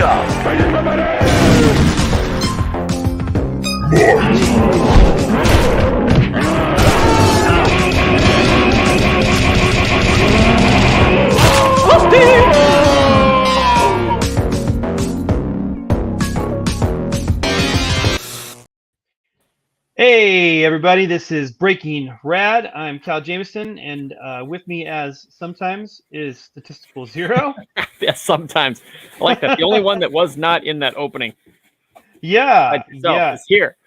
Hey everybody, this is Breaking Rad. I'm Cal Jameson, and with me as sometimes is Statistical Zero. Yeah, sometimes. I like that. The only one that was not in that opening. Yeah, is here.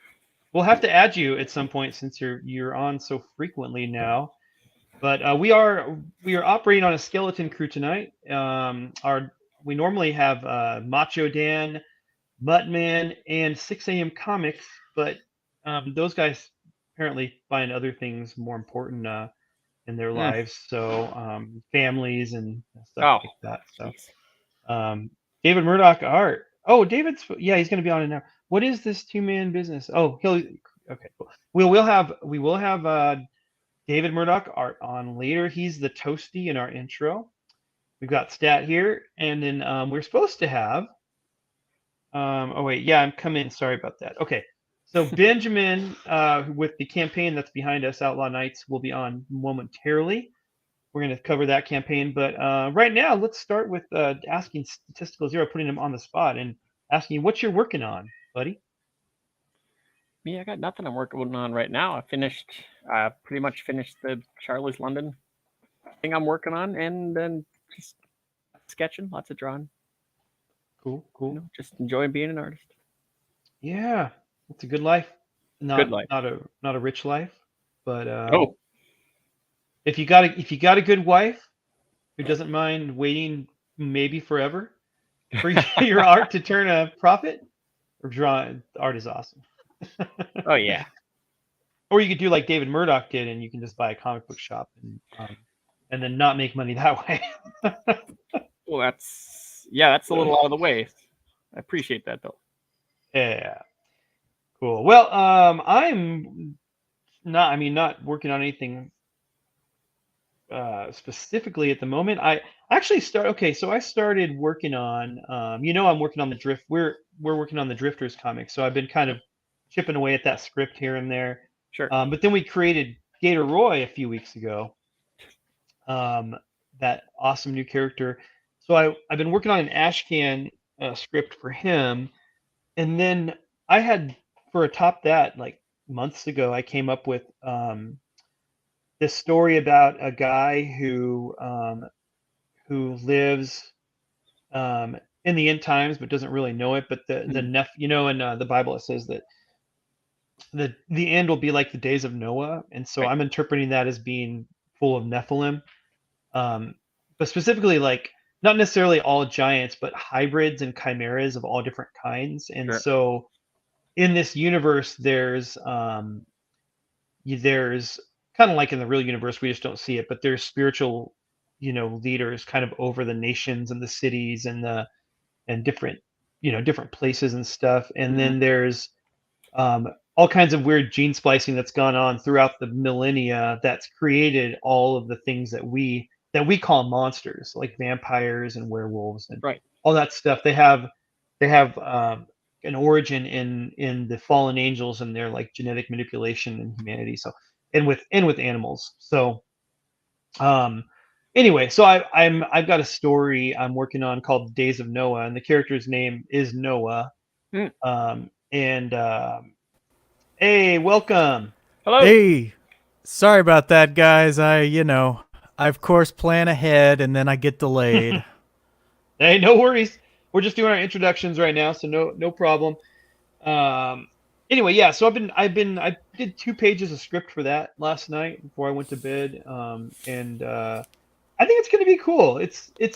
We'll have to add you at some point since you're on so frequently now. But we are operating on a skeleton crew tonight. We normally have Macho Dan, Muttman, and 6 a.m. Comics, but those guys apparently find other things more important in their lives, so families and stuff like that. So David Murdoch art. Oh, he's going to be on it now. What is this two-man business? Oh, okay, cool. We will have David Murdoch art on later. He's the toasty in our intro. We've got Stat here, and then we're supposed to have. Oh wait, yeah, I'm coming. Sorry about that. Okay, so Benjamin with the campaign that's behind us, Outlaw Nights, will be on momentarily. We're going to cover that campaign, but right now let's start with asking Statistical Zero, putting him on the spot and asking what you're working on, buddy. Me, I got nothing I'm working on right now. I pretty much finished the Charlie's London thing I'm working on, and then just sketching, lots of drawing. Cool. Just enjoying being an artist. Yeah, it's a good life. Good life. Not a rich life, but if you got a good wife who doesn't mind waiting maybe forever for your art to turn a profit, or drawing, art is awesome. Oh yeah. Or you could do like David Murdoch did, and you can just buy a comic book shop and then not make money that way. Well, that's a little out of the way. I appreciate that though. Yeah. Cool. Well, I'm not working on anything specifically at the moment. I actually I started working on I'm working on the Drift. We're working on the Drifters comic, so I've been kind of chipping away at that script here and there. Sure. But then we created Gator Roy a few weeks ago. That awesome new character. So I've been working on an Ashcan script for him, and then I had, for atop that, like months ago, I came up with this story about a guy who lives in the end times but doesn't really know it. But in the Bible it says that the end will be like the days of Noah, and so right. I'm interpreting that as being full of Nephilim, but specifically like not necessarily all giants, but hybrids and chimeras of all different kinds. And Sure. so in this universe, there's kind of like in the real universe, we just don't see it, but there's spiritual, leaders kind of over the nations and the cities and different, different places and stuff. And then there's all kinds of weird gene splicing that's gone on throughout the millennia that's created all of the things that we call monsters, like vampires and werewolves and all that stuff. They have an origin in the fallen angels and their like genetic manipulation in humanity. So and with animals. So anyway, so I've got a story I'm working on called Days of Noah, and the character's name is Noah. Hey, welcome. Hello. Hey, sorry about that, guys. I of course plan ahead and then I get delayed. Hey, no worries. We're just doing our introductions right now, so no problem. Anyway, yeah. So I did 2 pages of script for that last night before I went to bed, and I think it's going to be cool. It's you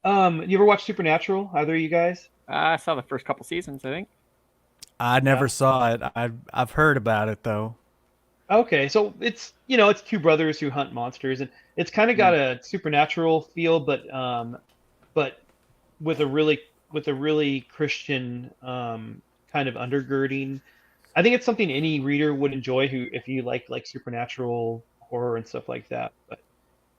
ever watch Supernatural? Either of you guys? I saw the first couple seasons, I think. I never saw it. I've heard about it though. Okay, so it's 2 brothers who hunt monsters, and it's kind of got a supernatural feel, but with a really Christian kind of undergirding. I think it's something any reader would enjoy if you like supernatural horror and stuff like that. But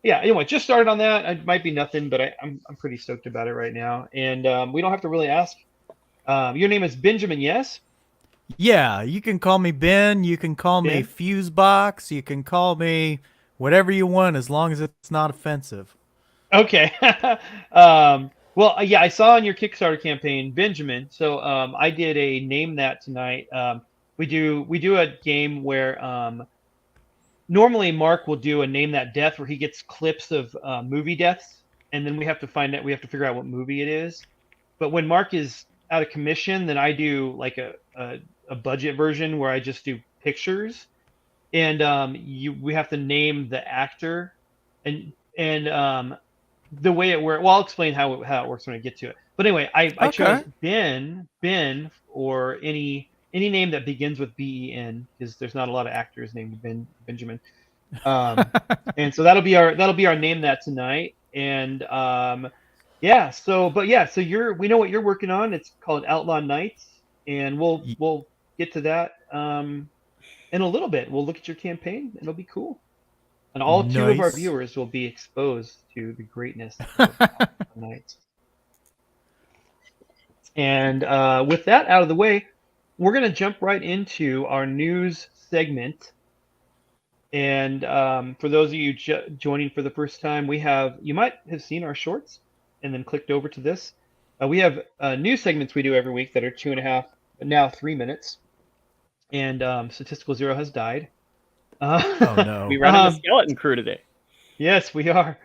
yeah, anyway, just started on that. It might be nothing, but I'm pretty stoked about it right now. And we don't have to really ask. Your name is Benjamin, yes? Yeah, you can call me Ben. You can call me Ben? Fusebox. You can call me whatever you want as long as it's not offensive. Okay. Well, yeah, I saw on your Kickstarter campaign, Benjamin. So I did a name that tonight. We do a game where normally Mark will do a name that death where he gets clips of movie deaths, and then we have to figure out what movie it is. But when Mark is out of commission, then I do like a budget version where I just do pictures, and we have to name the actor, and the way it works. Well, I'll explain how it works when I get to it. But anyway, I chose Ben, or any name that begins with Ben, because there's not a lot of actors named Benjamin. And so that'll be our name that tonight. And yeah, so we know what you're working on. It's called Outlaw Nights, and we'll get to that in a little bit. We'll look at your campaign. It'll be cool. And all two of our Nice. viewers will be exposed to the greatness of Outlaw Nights. And with that out of the way, we're going to jump right into our news segment. And for those of you joining for the first time, you might have seen our shorts and then clicked over to this. We have news segments we do every week that are 2.5, now 3 minutes. And Statistical Zero has died. Oh no. We run the skeleton crew today. Yes, we are.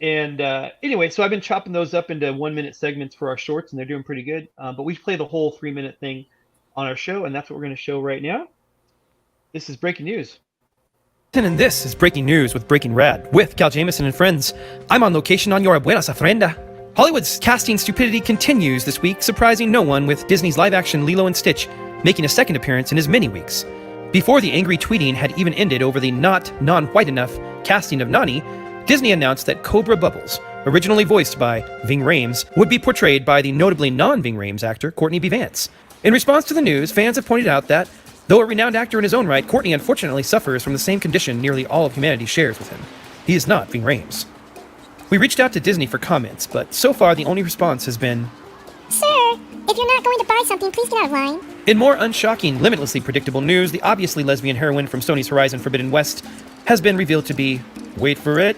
Anyway, so I've been chopping those up into 1-minute segments for our shorts, and they're doing pretty good. But we play the whole 3-minute thing on our show, and that's what we're going to show right now. This is breaking news. And this is Breaking News with Breaking Rad with Cal Jameson and friends. I'm on location on your Buenas Ofrenda. Hollywood's casting stupidity continues this week, surprising no one with Disney's live-action Lilo & Stitch making a second appearance in as many weeks. Before the angry tweeting had even ended over the not non-white enough casting of Nani, Disney announced that Cobra Bubbles, originally voiced by Ving Rhames, would be portrayed by the notably non-Ving Rhames actor Courtney B. Vance. In response to the news, fans have pointed out that, though a renowned actor in his own right, Courtney unfortunately suffers from the same condition nearly all of humanity shares with him. He is not Ving Rhames. We reached out to Disney for comments, but so far the only response has been, "Sir, if you're not going to buy something, please get out of line." In more unshocking, limitlessly predictable news, the obviously lesbian heroine from Sony's Horizon Forbidden West has been revealed to be, wait for it,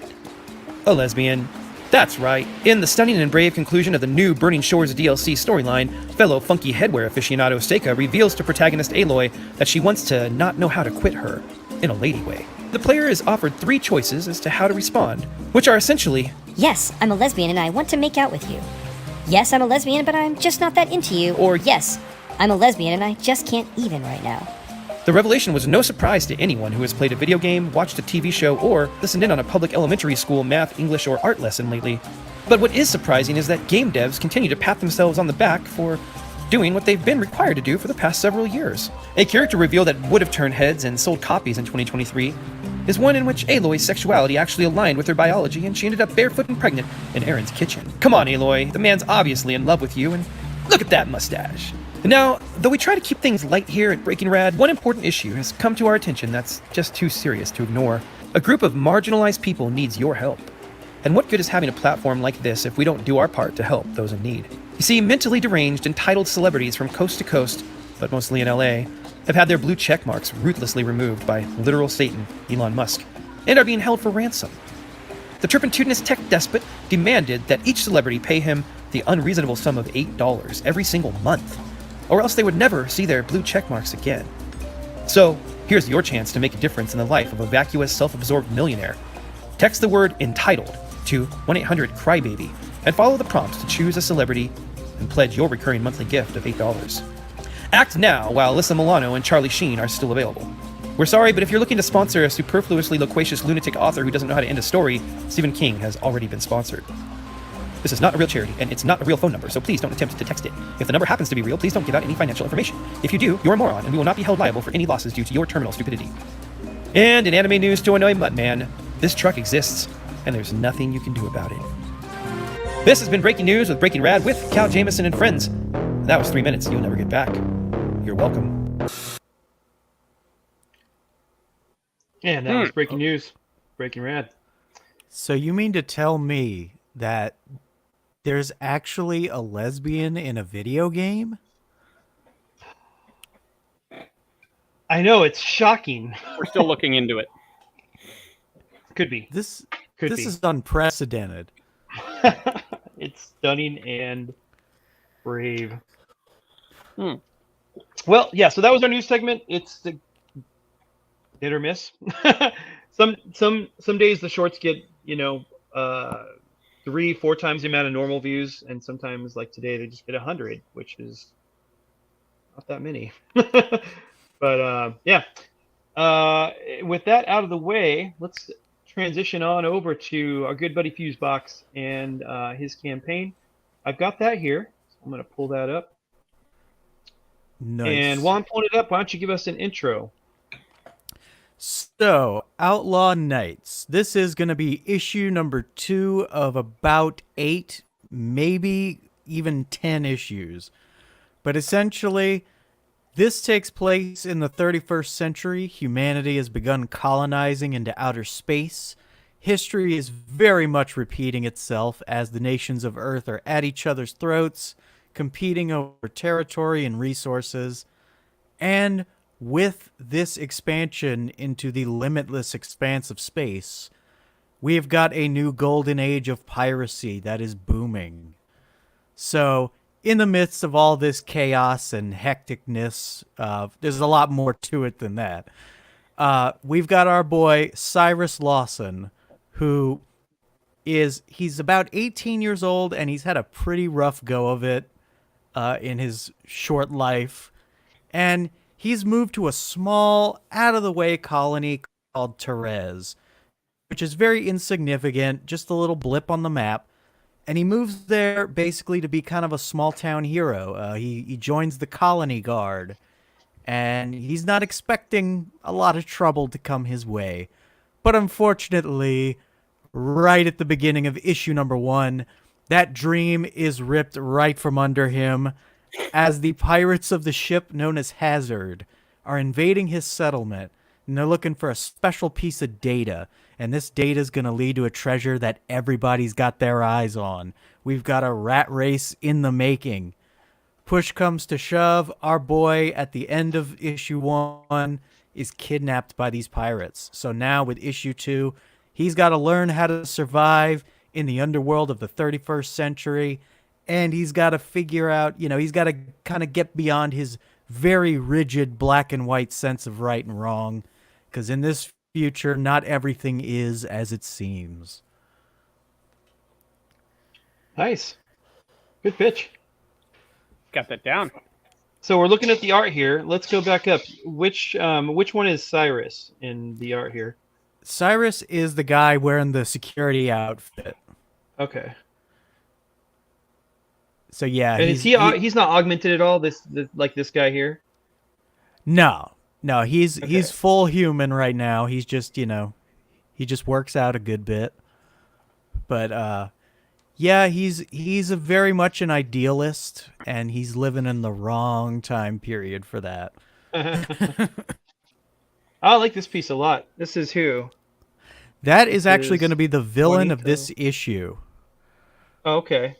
a lesbian. That's right. In the stunning and brave conclusion of the new Burning Shores DLC storyline, fellow funky headwear aficionado Seika reveals to protagonist Aloy that she wants to not know how to quit her, in a lady way. The player is offered 3 choices as to how to respond, which are essentially, "Yes, I'm a lesbian and I want to make out with you." "Yes, I'm a lesbian, but I'm just not that into you." Or, "Yes, I'm a lesbian and I just can't even right now." the revelation was no surprise to anyone who has played a video game, watched a TV show, or listened in on a public elementary school math, English, or art lesson lately. But what is surprising is that game devs continue to pat themselves on the back for doing what they've been required to do for the past several years. A character reveal that would have turned heads and sold copies in 2023 is one in which Aloy's sexuality actually aligned with her biology and she ended up barefoot and pregnant in Aaron's kitchen. Come on, Aloy, the man's obviously in love with you, and look at that mustache. Now, though we try to keep things light here at Breaking Rad, one important issue has come to our attention that's just too serious to ignore. A group of marginalized people needs your help. And what good is having a platform like this if we don't do our part to help those in need? You see, mentally deranged, entitled celebrities from coast to coast, but mostly in LA, have had their blue check marks ruthlessly removed by literal Satan, Elon Musk, and are being held for ransom. The turpentudinous tech despot demanded that each celebrity pay him the unreasonable sum of $8 every single month, or else they would never see their blue check marks again. So, here's your chance to make a difference in the life of a vacuous, self-absorbed millionaire. Text the word entitled to 1-800-CRYBABY and follow the prompts to choose a celebrity and pledge your recurring monthly gift of $8. Act now while Alyssa Milano and Charlie Sheen are still available. We're sorry, but if you're looking to sponsor a superfluously loquacious lunatic author who doesn't know how to end a story, Stephen King has already been sponsored. This is not a real charity, and it's not a real phone number, so please don't attempt to text it. If the number happens to be real, please don't give out any financial information. If you do, you're a moron, and we will not be held liable for any losses due to your terminal stupidity. And in anime news to annoy Muttman, this truck exists, and there's nothing you can do about it. This has been Breaking News with Breaking Rad with Cal Jameson and friends. That was 3 minutes you'll never get back. You're welcome. Yeah, that was breaking news. Breaking Rad. So you mean to tell me that there's actually a lesbian in a video game? I know, it's shocking. We're still looking into it. Could be. This Could this be. is unprecedented. It's stunning and brave. Hmm. Well, yeah, so that was our news segment. It's the hit or miss. Some days the shorts get, 3-4 times the amount of normal views, and sometimes like today they just get 100, which is not that many. But yeah. With that out of the way, let's transition on over to our good buddy Fusebox and his campaign. I've got that here. So I'm going to pull that up. Nice. And while I'm pulling it up, why don't you give us an intro? So, Outlaw Nights. This is going to be issue number 2 of about 8, maybe even 10 issues. But essentially, this takes place in the 31st century. Humanity has begun colonizing into outer space. History is very much repeating itself as the nations of Earth are at each other's throats, competing over territory and resources. And with this expansion into the limitless expanse of space, we have got a new golden age of piracy that is booming. So, in the midst of all this chaos and hecticness, there's a lot more to it than that. We've got our boy Cyrus Lawson, who he's about 18 years old, and he's had a pretty rough go of it in his short life. And he's moved to a small, out-of-the-way colony called Therese, which is very insignificant, just a little blip on the map. And he moves there basically to be kind of a small-town hero. He joins the colony guard, and he's not expecting a lot of trouble to come his way. But unfortunately, right at the beginning of issue number 1, that dream is ripped right from under him, as the pirates of the ship known as Hazard are invading his settlement, and they're looking for a special piece of data, and this data is going to lead to a treasure that everybody's got their eyes on. We've got a rat race in the making. Push comes to shove, our boy at the end of issue 1 is kidnapped by these pirates. So now with issue 2, he's got to learn how to survive in the underworld of the 31st century. And he's got to figure out, he's got to kind of get beyond his very rigid black and white sense of right and wrong. Because in this future, not everything is as it seems. Nice. Good pitch. Got that down. So we're looking at the art here. Let's go back up. Which one is Cyrus in the art here? Cyrus is the guy wearing the security outfit. Okay. So yeah, And he's not augmented at all. Like this guy here. No, he's full human right now. He's just he just works out a good bit. But yeah, he's a very much an idealist, and he's living in the wrong time period for that. I like this piece a lot. This is who? That is actually going to be the villain of Juanito. this issue. Oh, okay.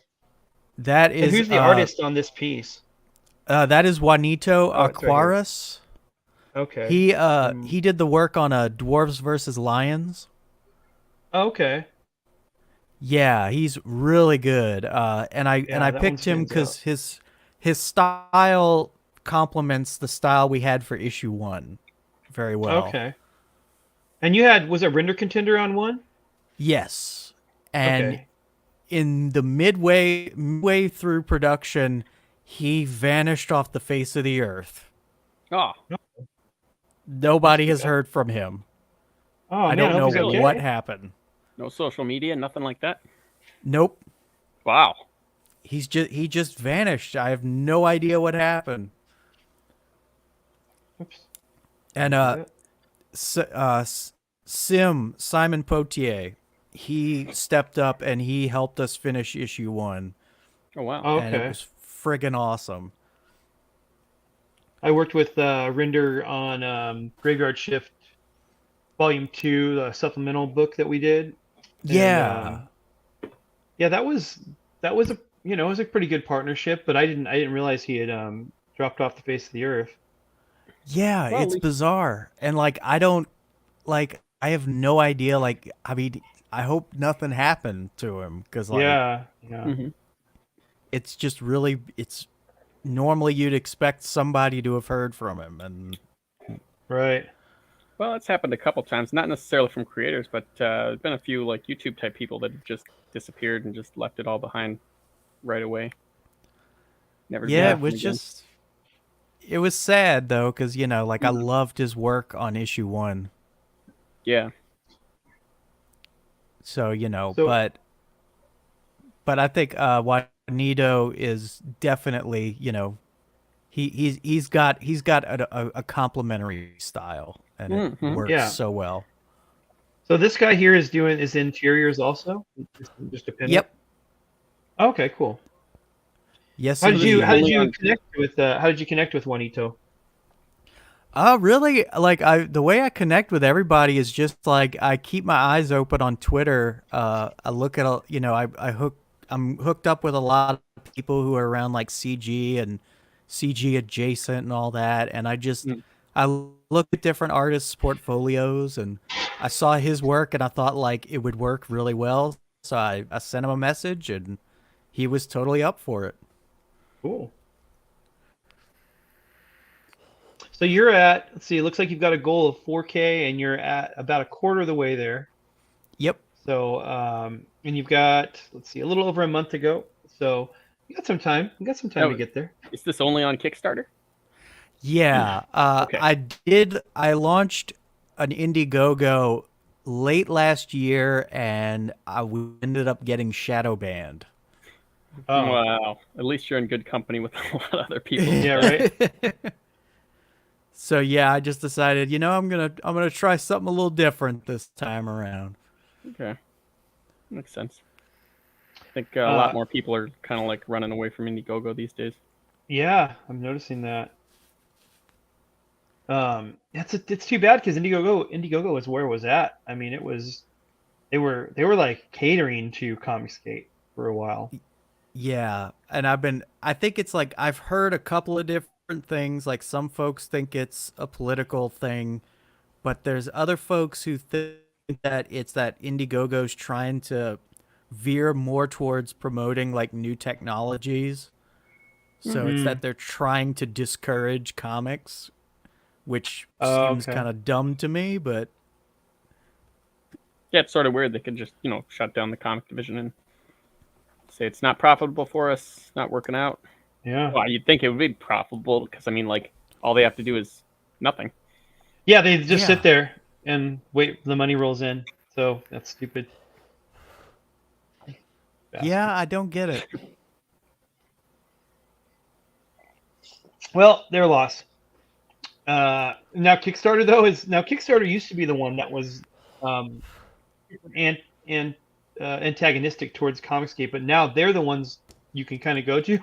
That is And who's the artist on this piece? That is Juanito Oh, it's right here. Aquaris. Okay. He did the work on Dwarves versus Lions. Oh, okay. Yeah, he's really good. And I that picked one him stands because his style complements the style we had for issue 1 very well. Okay. And was it Render Contender on 1? Yes. And Okay. in the midway through production, he vanished off the face of the earth. Oh, Nobody has heard from him. Oh, I man, don't hope know he's okay. what happened. no social media, nothing like that. Nope. Wow. He just vanished. I have no idea what happened. Oops. And Simon Potier, he stepped up and he helped us finish issue 1. Oh wow. Oh, And it okay. was friggin' awesome. I worked with Render on Graveyard Shift Volume 2, the supplemental book that we did. Yeah. Yeah, that was a it was a pretty good partnership, but I didn't realize he had dropped off the face of the earth. Yeah, Well, at it's least bizarre. And like I don't like I have no idea like I mean I hope nothing happened to him cuz like Yeah, yeah, Mhm. it's just really it's normally you'd expect somebody to have heard from him and right. Well, it's happened a couple times, not necessarily from creators, but there's been a few like YouTube type people that have just disappeared and just left it all behind right away. Never yeah, heard it from was again. just it was sad though cuz like I Mhm. loved his work on issue 1. Yeah. So, So but I think Juanito is definitely, he's got a complementary style and it Hmm. works yeah, so well. so this guy here is doing is interiors also, just a pinner. Yep. Okay, cool. Yes, How did you Only on connect with Juanito? Really, like the way I connect with everybody is just like I keep my eyes open on Twitter. I look at I'm hooked up with a lot of people who are around like CG and CG adjacent and all that, and Mm. I look at different artists' portfolios, and I saw his work, and I thought like it would work really well, so I sent him a message, and he was totally up for it. Cool. So you're at, let's see, it looks like you've got a goal of 4K and you're at about a quarter of the way there. Yep. So, and you've got, let's see, a little over a month to go. So you got some time. You got some time Oh, to get there. Is this only on Kickstarter? Yeah, Okay. I launched an Indiegogo late last year, and we ended up getting shadow banned. Oh, Wow. At least you're in good company with a lot of other people. yeah, right. So yeah, I just decided, I'm gonna try something a little different this time around. Okay. Makes sense. I think a lot more people are kind of like running away from Indiegogo these days. Yeah, I'm noticing that. It's too bad because Indiegogo is where it was at. I mean, they were like catering to Comicsgate for a while. Yeah, and I think it's like I've heard a couple of different things. Like some folks think it's a political thing, but there's other folks who think that it's that Indiegogo's trying to veer more towards promoting like new technologies. So it's Mhm. that they're trying to discourage comics, which Oh, seems okay. kind of dumb to me, but Yeah, it's sort of weird. They could just, shut down the comic division and say it's not profitable for us, it's not working out. Yeah. Well, you'd think it would be profitable because, I mean, like, all they have to do is nothing. Yeah, they just Yeah. sit there and wait the money rolls in. So that's stupid. yeah, I don't get it. Well, they're lost. Now Kickstarter used to be the one that was and antagonistic towards Comicsgate, but now they're the ones you can kind of go to.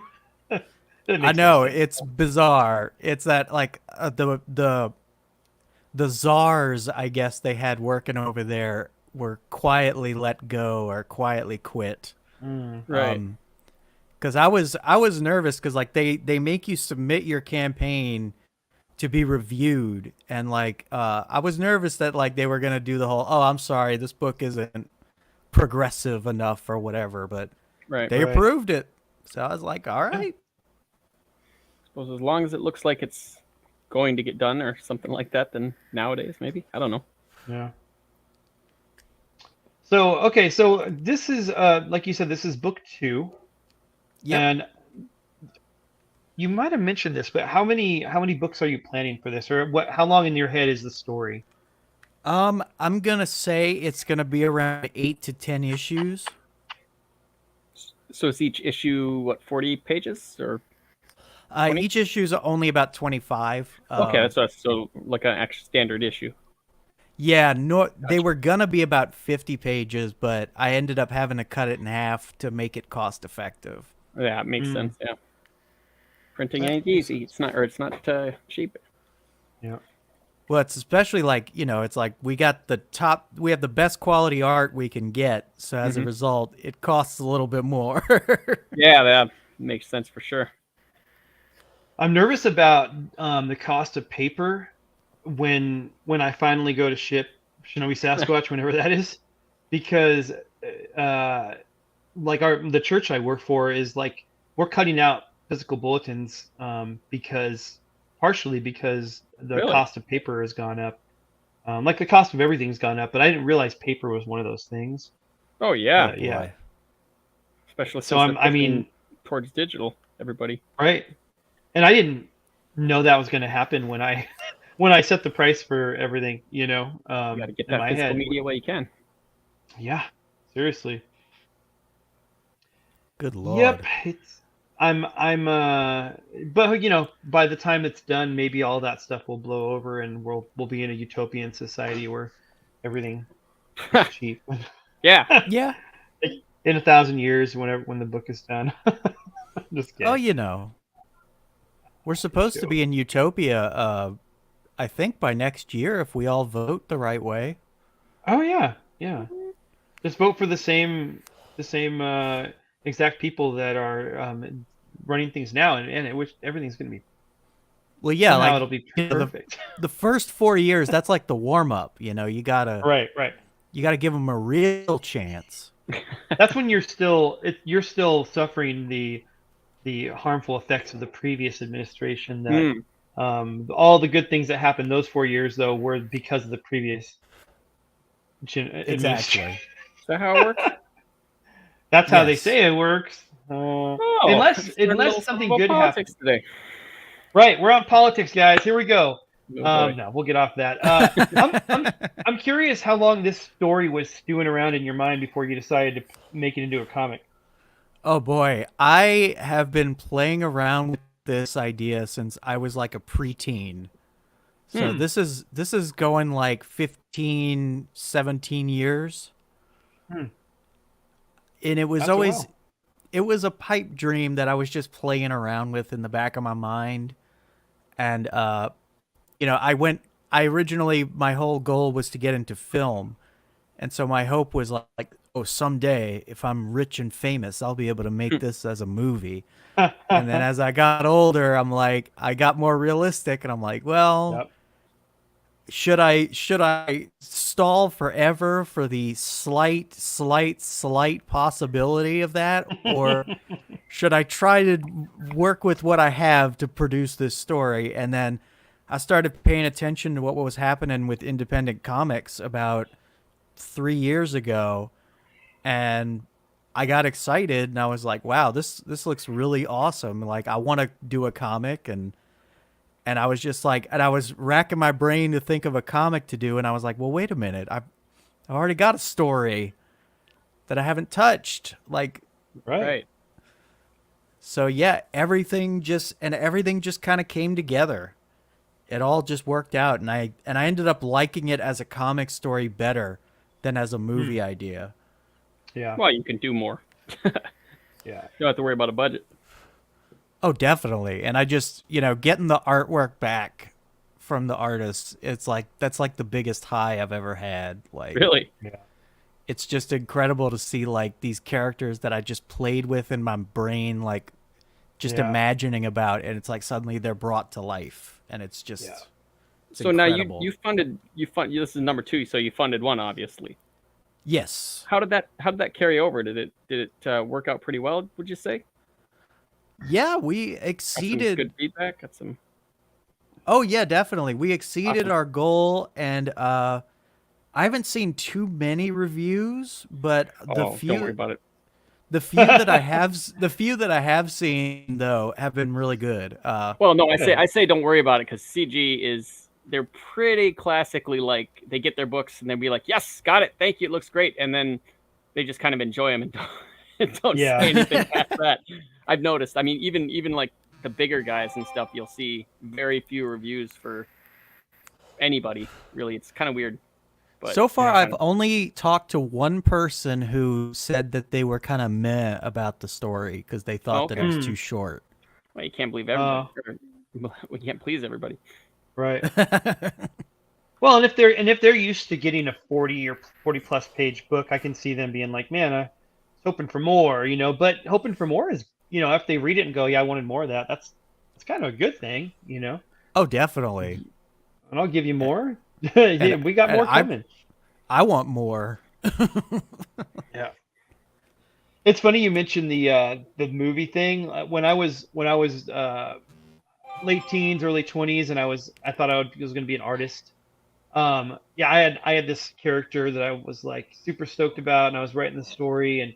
That I makes know no sense. it's bizarre. It's that like the czars, I guess they had working over there were quietly let go or quietly quit. Right. Because I was nervous because like they make you submit your campaign to be reviewed, and like I was nervous that like they were gonna do the whole I'm sorry, this book isn't progressive enough or whatever, but Right. they Right. approved it. So I was like, all right. Suppose as long as it looks like it's going to get done or something like that, then nowadays, maybe. I don't know. Yeah. So okay, so this is like you said, this is book 2, Yep. and you might have mentioned this, but how many books are you planning for this, or what? How long in your head is the story? I'm gonna say it's gonna be around 8 to 10 issues. So is each issue, 40 pages? Or Each issue is only about 25. okay, that's what, so like an actual standard issue. Yeah, they were gonna be about 50 pages, but I ended up having to cut it in half to make it cost effective. Yeah, it makes sense. Yeah. Printing ain't easy. It's not cheap. Yeah. Well, it's especially like, it's like we have the best quality art we can get. So as a result, it costs a little bit more. Yeah, that makes sense for sure. I'm nervous about the cost of paper when I finally go to ship Shinobi Sasquatch, whenever that is, because like the church I work for is like, we're cutting out physical bulletins partially because the Really? cost of paper has gone up. Like the cost of everything's gone up, but I didn't realize paper was one of those things. Oh yeah, Yeah. especially So since I mean, towards digital, everybody. right. And I didn't know that was going to happen when I set the price for everything, You got to get in that my physical head. media while you can. Yeah, seriously. Good Lord. Yep, but by the time it's done, maybe all that stuff will blow over and we'll be in a utopian society where everything is cheap. Yeah. Yeah. In 1,000 years, when the book is done. Just kidding. Oh, we're supposed to be in utopia, I think by next year if we all vote the right way. Oh yeah. Just vote for the same exact people that are running things now, and which everything's going to be. Well, yeah, somehow like it'll be perfect. the first 4 years, that's like the warm up. You gotta Right. You gotta give them a real chance. That's when you're still suffering the harmful effects of the previous administration. That all the good things that happened those 4 years though were because of the previous Exactly. Is that how it works? That's how they Yes. say it works. Unless something good happens today. Right, we're on politics, guys. Here we go. Oh, boy. No, we'll get off that. I'm curious how long this story was stewing around in your mind before you decided to make it into a comic. Oh boy, I have been playing around with this idea since I was like a preteen. So this is going like 15, 17 years. And it was That's a always while. it was a pipe dream that I was just playing around with in the back of my mind. And I originally, my whole goal was to get into film. And so my hope was like, oh, someday if I'm rich and famous, I'll be able to make this as a movie. And then as I got older, I'm like, I got more realistic and I'm like, well, Yep. should I stall forever for the slight possibility of that? Or should I try to work with what I have to produce this story? And then I started paying attention to what was happening with independent comics about 3 years ago, and I got excited and I was like, wow, this looks really awesome. Like, I want to do a comic, and I was just like, and I was racking my brain to think of a comic to do, and I was like, well, wait a minute, I've already got a story that I haven't touched. Like, Right. so yeah, everything just kind of came together. It all just worked out, and I ended up liking it as a comic story better than as a movie idea. Yeah. Well, you can do more. Yeah. You don't have to worry about a budget. Oh, definitely. And I just, getting the artwork back from the artists, it's like, that's like the biggest high I've ever had. Like, Really? Yeah. it's just incredible to see like these characters that I just played with in my brain, like just Yeah. imagining about, and it's like suddenly they're brought to life, and it's just, Yeah. it's So incredible. now you funded this is number 2, so you funded one, obviously. Yes. How did that carry over? Did it work out pretty well, would you say? Yeah, we Got some exceeded. good feedback. Got some. Oh yeah, definitely. We exceeded Awesome. our goal, and I haven't seen too many reviews, but Don't worry about it. the few that I have seen though have been really good. Well, no, I say don't worry about it because CG they're pretty classically like they get their books and they'll be like, yes, got it, thank you, it looks great, and then they just kind of enjoy them and don't Yeah. say anything past that. I've noticed. I mean, even like the bigger guys and stuff, you'll see very few reviews for anybody. Really, it's kind of weird. But So far, yeah, I've only talked to one person who said that they were kind of meh about the story because they thought that it was too short. well, you can't believe everybody. We can't please everybody. Right. Well, and if they're used to getting a 40 or 40 plus page book, I can see them being like, man, I was hoping for more, you know. But hoping for more is, you know, if they read it and go, yeah, I wanted more of that. That's kind of a good thing, you know. Oh, definitely. And I'll give you more. Yeah, we got more coming. I want more. Yeah. It's funny you mentioned the movie thing. When I was late teens, early 20s, and I thought was going to be an artist. Yeah, I had this character that I was like super stoked about, and I was writing the story, and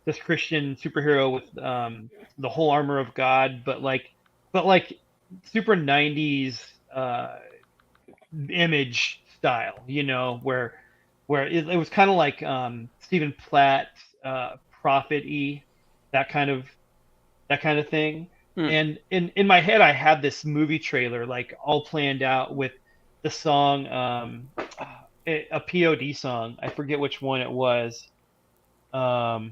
this Christian superhero with the whole armor of God, but like super 90s image style, you know, where it was kind of like Stephen Platt, prophet-y, that kind of thing. And in my head, I had this movie trailer like all planned out with the song, a POD song. I forget which one it was. Wow,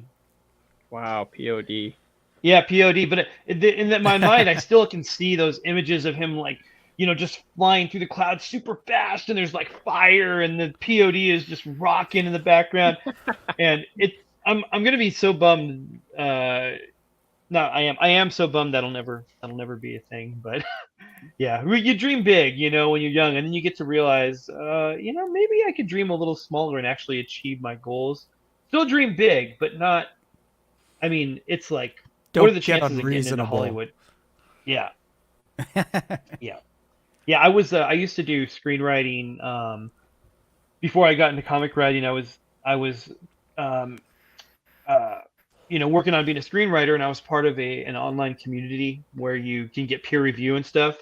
POD. Yeah, POD. But in my mind, I still can see those images of him like, you know, just flying through the clouds super fast, and there's like fire, and the POD is just rocking in the background. And I'm gonna be so bummed. No, I am so bummed that'll never be a thing. But yeah, you dream big, you know, when you're young, and then you get to realize, you know, maybe I could dream a little smaller and actually achieve my goals. Still dream big, but not. I mean, it's like, what are the chances of getting into Hollywood? Yeah, yeah. Yeah, I used to do screenwriting before I got into comic writing. I was you know, working on being a screenwriter, and I was part of an online community where you can get peer review and stuff.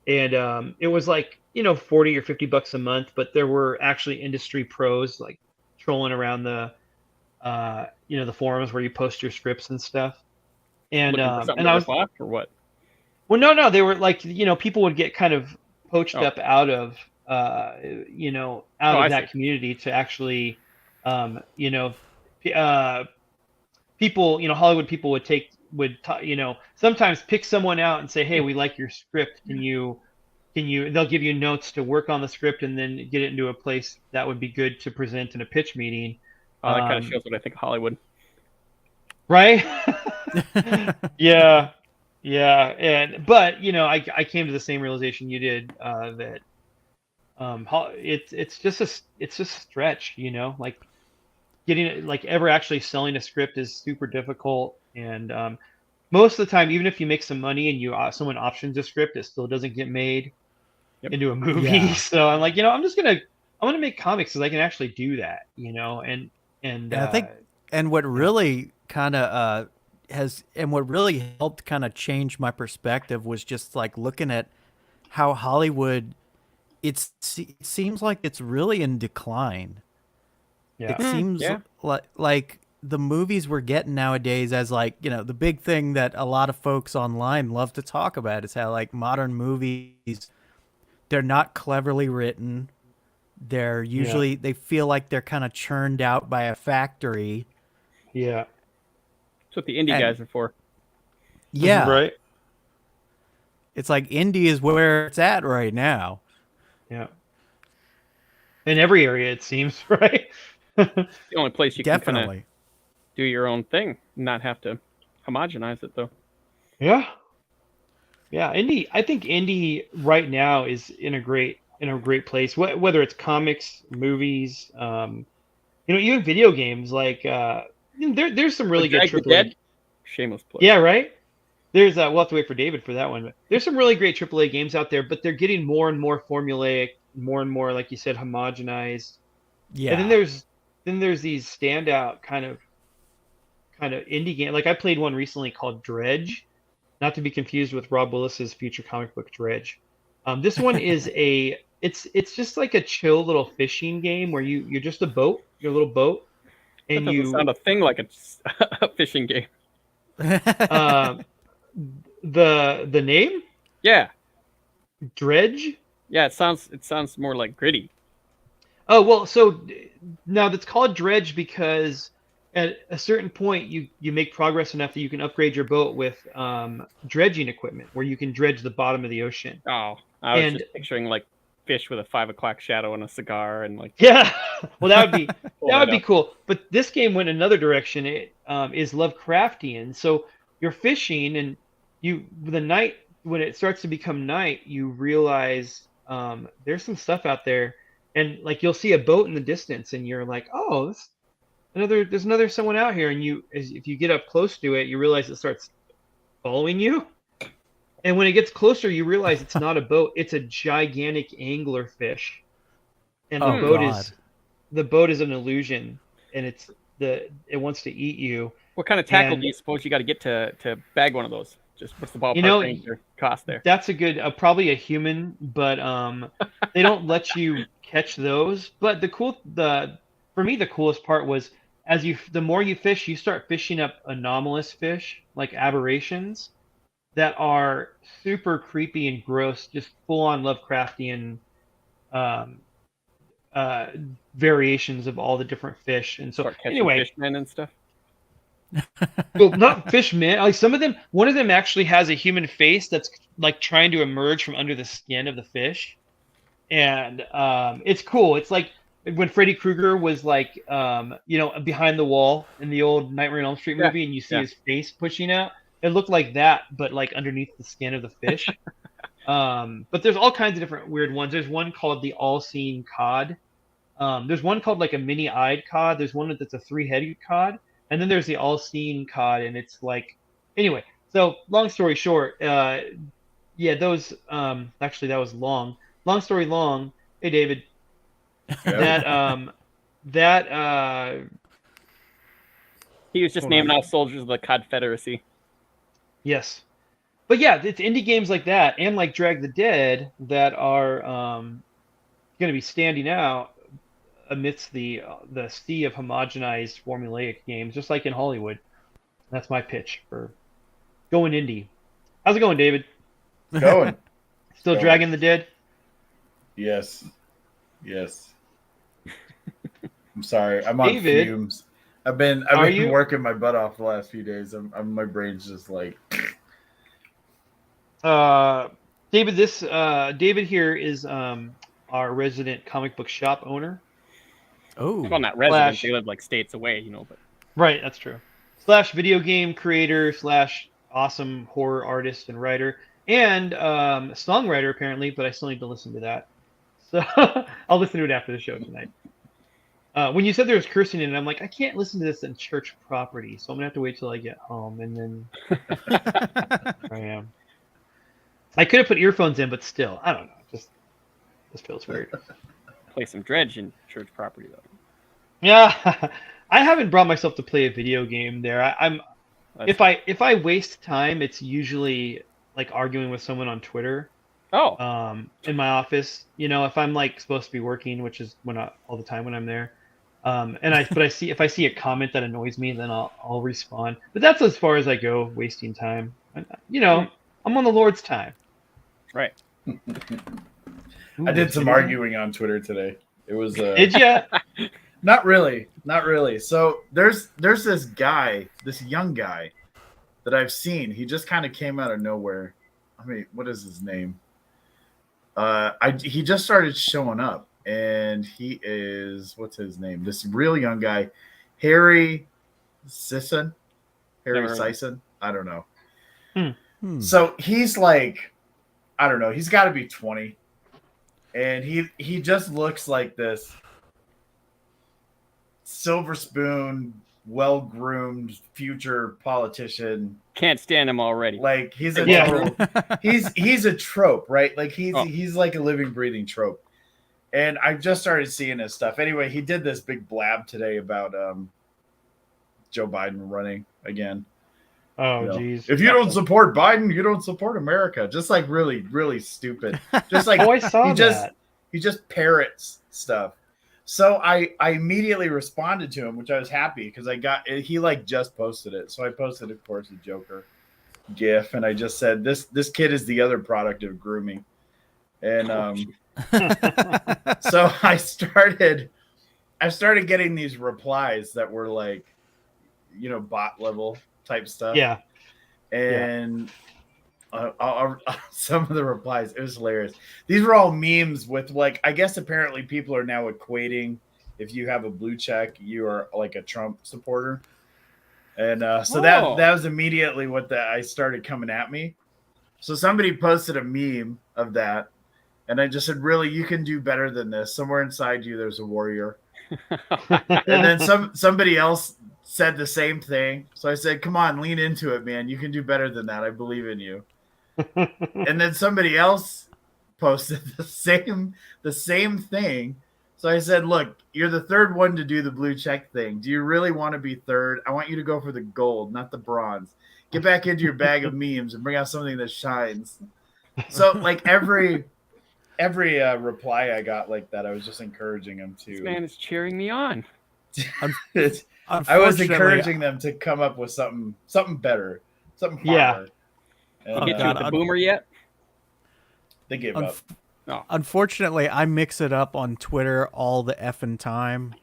And it was like, you know, 40 or 50 bucks a month, but there were actually industry pros like trolling around the you know, the forums where you post your scripts and stuff. And and I was or what? Well, no, they were like, you know, people would get kind of poached up out of, you know, out of that community to actually, you know, people, you know, Hollywood people would you know, sometimes pick someone out and say, hey, we like your script. Can you, they'll give you notes to work on the script and then get it into a place that would be good to present in a pitch meeting. Oh, that kind of shows what I think of Hollywood. Right? Yeah. Yeah. But, you know, I came to the same realization you did, that it's just a stretch, you know, like getting it, like ever actually selling a script is super difficult. And most of the time, even if you make some money and someone options a script, it still doesn't get made into a movie. Yeah. So I'm like, you know, I'm gonna make comics because I can actually do that, you know. And I think, and what really kind of what really helped kind of change my perspective was just like looking at how Hollywood, it seems like it's really in decline. Yeah. It seems like the movies we're getting nowadays, as like, you know, the big thing that a lot of folks online love to talk about is how like modern movies, they're not cleverly written. They're usually, they feel like they're kind of churned out by a factory. Yeah. That's what the indie guys are for. Yeah. Right. It's like indie is where it's at right now. Yeah. In every area, it seems, right? It's the only place you can kind of do your own thing, not have to homogenize it, though. Yeah. Yeah. Indie, I think indie right now is in a great place, whether it's comics, movies, you know, even video games. Like there's some really good AAA. Shameless plug. Yeah, right. There's we'll have to wait for David for that one. But there's some really great AAA games out there, but they're getting more and more formulaic, more and more, like you said, homogenized. Yeah. And then there's these standout kind of indie game. Like I played one recently called Dredge, not to be confused with Rob Willis's future comic book Dredge. This one is it's just like a chill little fishing game where you're just a boat, your little boat, and that doesn't sound a thing like a fishing game. The name? Yeah. Dredge? Yeah, it sounds more like gritty. Oh, well, so now that's called Dredge because at a certain point you make progress enough that you can upgrade your boat with dredging equipment where you can dredge the bottom of the ocean. Oh, I was just picturing like fish with a 5 o'clock shadow and a cigar and like. Yeah, well, that would be Pull that would that be up. cool. But this game went another direction. It is Lovecraftian. So you're fishing, and the night when it starts to become night, you realize there's some stuff out there, and like you'll see a boat in the distance, and you're like, oh, there's another someone out here, and if you get up close to it, you realize it starts following you. And when it gets closer, you realize it's not a boat; it's a gigantic anglerfish. And Oh, God. the boat is an illusion, and it wants to eat you. What kind of tackle And- do you suppose you got to get to bag one of those? Just what's the ballpark You know, range or cost there? That's a good, probably a human, but they don't let you catch those. But for me, the coolest part was the more you fish, you start fishing up anomalous fish, like aberrations, that are super creepy and gross, just full on Lovecraftian variations of all the different fish. And so Start catching anyway, fishmen and stuff. well, not fishmen. Like some of them, one of them actually has a human face that's like trying to emerge from under the skin of the fish, and it's cool. It's like when Freddy Krueger was like, behind the wall in the old Nightmare on Elm Street Yeah, movie, and you see yeah. his face pushing out. It looked like that, but like underneath the skin of the fish. But there's all kinds of different weird ones. There's one called the All-Seeing Cod. There's one called like a mini-eyed cod. There's one that's a 3-headed cod. And then there's the all-seeing cod, and it's like, anyway. So long story short, those actually that was long. Long story long. Hey David, that He was just Hold naming on. off soldiers of the Confederacy. yes, but yeah, it's indie games like that, and like Drag the Dead that are going to be standing out amidst the sea of homogenized formulaic games, just like in Hollywood. That's my pitch for going indie. How's it going, David? Going. Still Going. dragging the dead? Yes. I'm sorry. I'm on David, fumes. I've been are you? working my butt off the last few days. My brain's just like. David, David here is our resident comic book shop owner. Oh, Well, not residents. Flash. They live like states away, but Right, that's true. / video game creator / awesome horror artist and writer and songwriter apparently, but I still need to listen to that. So I'll listen to it after the show tonight. When you said there was cursing in it, I'm like, I can't listen to this in church property, so I'm gonna have to wait till I get home, and then I am. I could have put earphones in, but still, I don't know. This feels weird. play some dredge in church property though. Yeah, I haven't brought myself to play a video game there. If I waste time, it's usually like arguing with someone on Twitter. Oh, In my office, if I'm like supposed to be working, which is all the time when I'm there. If I see a comment that annoys me, then I'll respond. But that's as far as I go, wasting time. I'm on the Lord's time. right. I did some arguing on Twitter today. It was. Did ya? Not really. So there's this guy, this young guy, that I've seen. He just kind of came out of nowhere. I mean, what is his name? He just started showing up, and he is, what's his name? This real young guy, Harry Sisson. Never heard of him. Sisson. I don't know. Hmm. So he's like, I don't know. He's got to be 20, and he just looks like this silver spoon, well-groomed future politician. Can't stand him already. Like he's a Yeah. trope. He's a trope, right? Like Oh. he's like a living, breathing trope. And I just started seeing his stuff. Anyway, he did this big blab today about Joe Biden running again. Oh, You know, jeez. if you don't support Biden, you don't support America. Just like really, really stupid. Just like Oh, I saw he just that. he just parrots stuff. So I immediately responded to him, which I was happy because he like just posted it. So I posted, of course, a Joker GIF, and I just said this kid is the other product of grooming. And so I started getting these replies that were like, bot level type stuff. Yeah. And some of the replies. It was hilarious. These were all memes with like, I guess apparently people are now equating if you have a blue check, you are like a Trump supporter. And so that was immediately what I started coming at me. So somebody posted a meme of that, and I just said, "Really, you can do better than this. Somewhere inside you, there's a warrior." And then somebody else said the same thing. So I said, "Come on, lean into it, man. You can do better than that. I believe in you." And then somebody else posted the same thing. So I said, "Look, you're the third one to do the blue check thing. Do you really want to be third? I want you to go for the gold, not the bronze. Get back into your bag of memes and bring out something that shines." So like every reply I got like that, I was just encouraging them to. This man is cheering me on. I was encouraging them to come up with something better, something harder. And, get you with the boomer yet? They gave up. Oh. Unfortunately, I mix it up on Twitter all the effing time.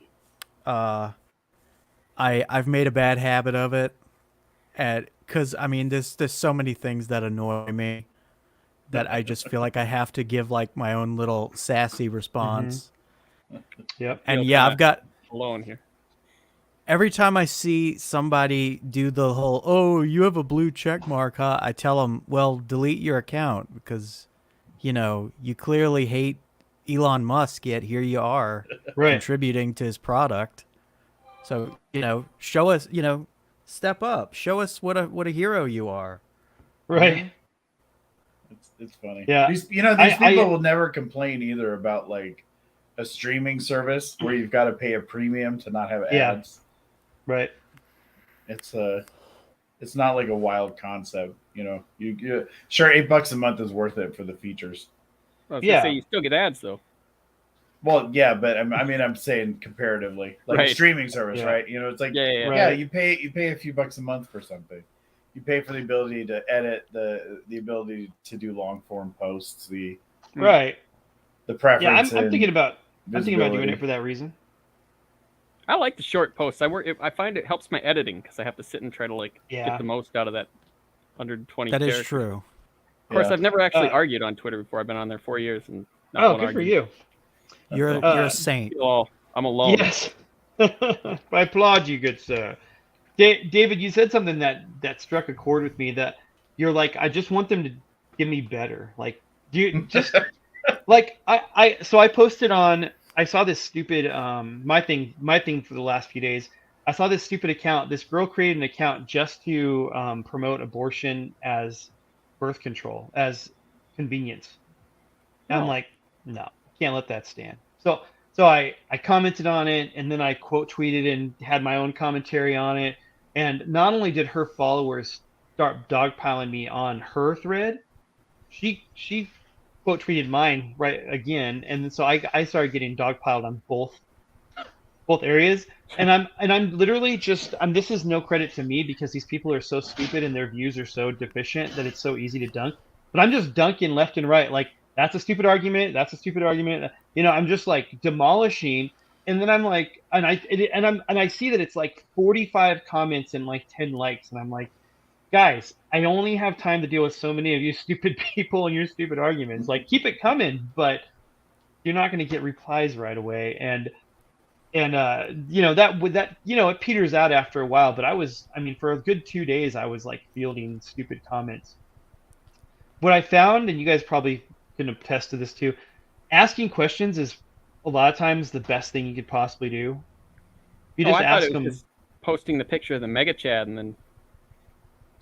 I've made a bad habit of it, because I mean, there's so many things that annoy me that I just feel like I have to give like my own little sassy response. Mm-hmm. Yep. And yeah, I've got alone here. Every time I see somebody do the whole, "Oh, you have a blue check mark, huh?" I tell them, "Well, delete your account because, you know, you clearly hate Elon Musk, yet here you are contributing to his product. So, you know, show us, you know, step up. Show us what a hero you are." Right. It's funny. Yeah. These people will never complain either about like a streaming service where you've got to pay a premium to not have ads. Right. It's not like a wild concept, you know. You sure $8 a month is worth it for the features. Well, say you still get ads though. Well, yeah, but I'm saying comparatively, like a streaming service, right? You know, it's like you pay a few bucks a month for something. You pay for the ability to edit, the ability to do long form posts, the preference. Yeah, I'm thinking about doing it for that reason. I like the short posts. I find it helps my editing because I have to sit and try to get the most out of that 120 That characters. is true. Of course, I've never actually argued on Twitter before. I've been on there 4 years and good for you. You're a saint. I'm alone. Yes. I applaud you, good sir. David, you said something that struck a chord with me, that you're like, I just want them to give me better. Like, do you just like so I posted on, I saw this stupid my thing for the last few days. I saw this stupid account. This girl created an account just to promote abortion as birth control, as convenience. And I'm like, no, can't let that stand. So I commented on it, and then I quote tweeted and had my own commentary on it. And not only did her followers start dogpiling me on her thread, she quote tweeted mine right again, and so I started getting dogpiled on both areas. And I'm literally just this is no credit to me because these people are so stupid and their views are so deficient that it's so easy to dunk. But I'm just dunking left and right, like, that's a stupid argument. That's a stupid argument. You know, I'm just like demolishing, and then I'm like, and I see that it's like 45 comments and like 10 likes, and I'm like, guys, I only have time to deal with so many of you stupid people and your stupid arguments. Like, keep it coming, but you're not going to get replies right away. And you know, that you know, it peters out after a while. But for a good 2 days, I was like fielding stupid comments. What I found, and you guys probably can attest to this too, asking questions is a lot of times the best thing you could possibly do. You just ask them. Just posting the picture of the mega Chad and then.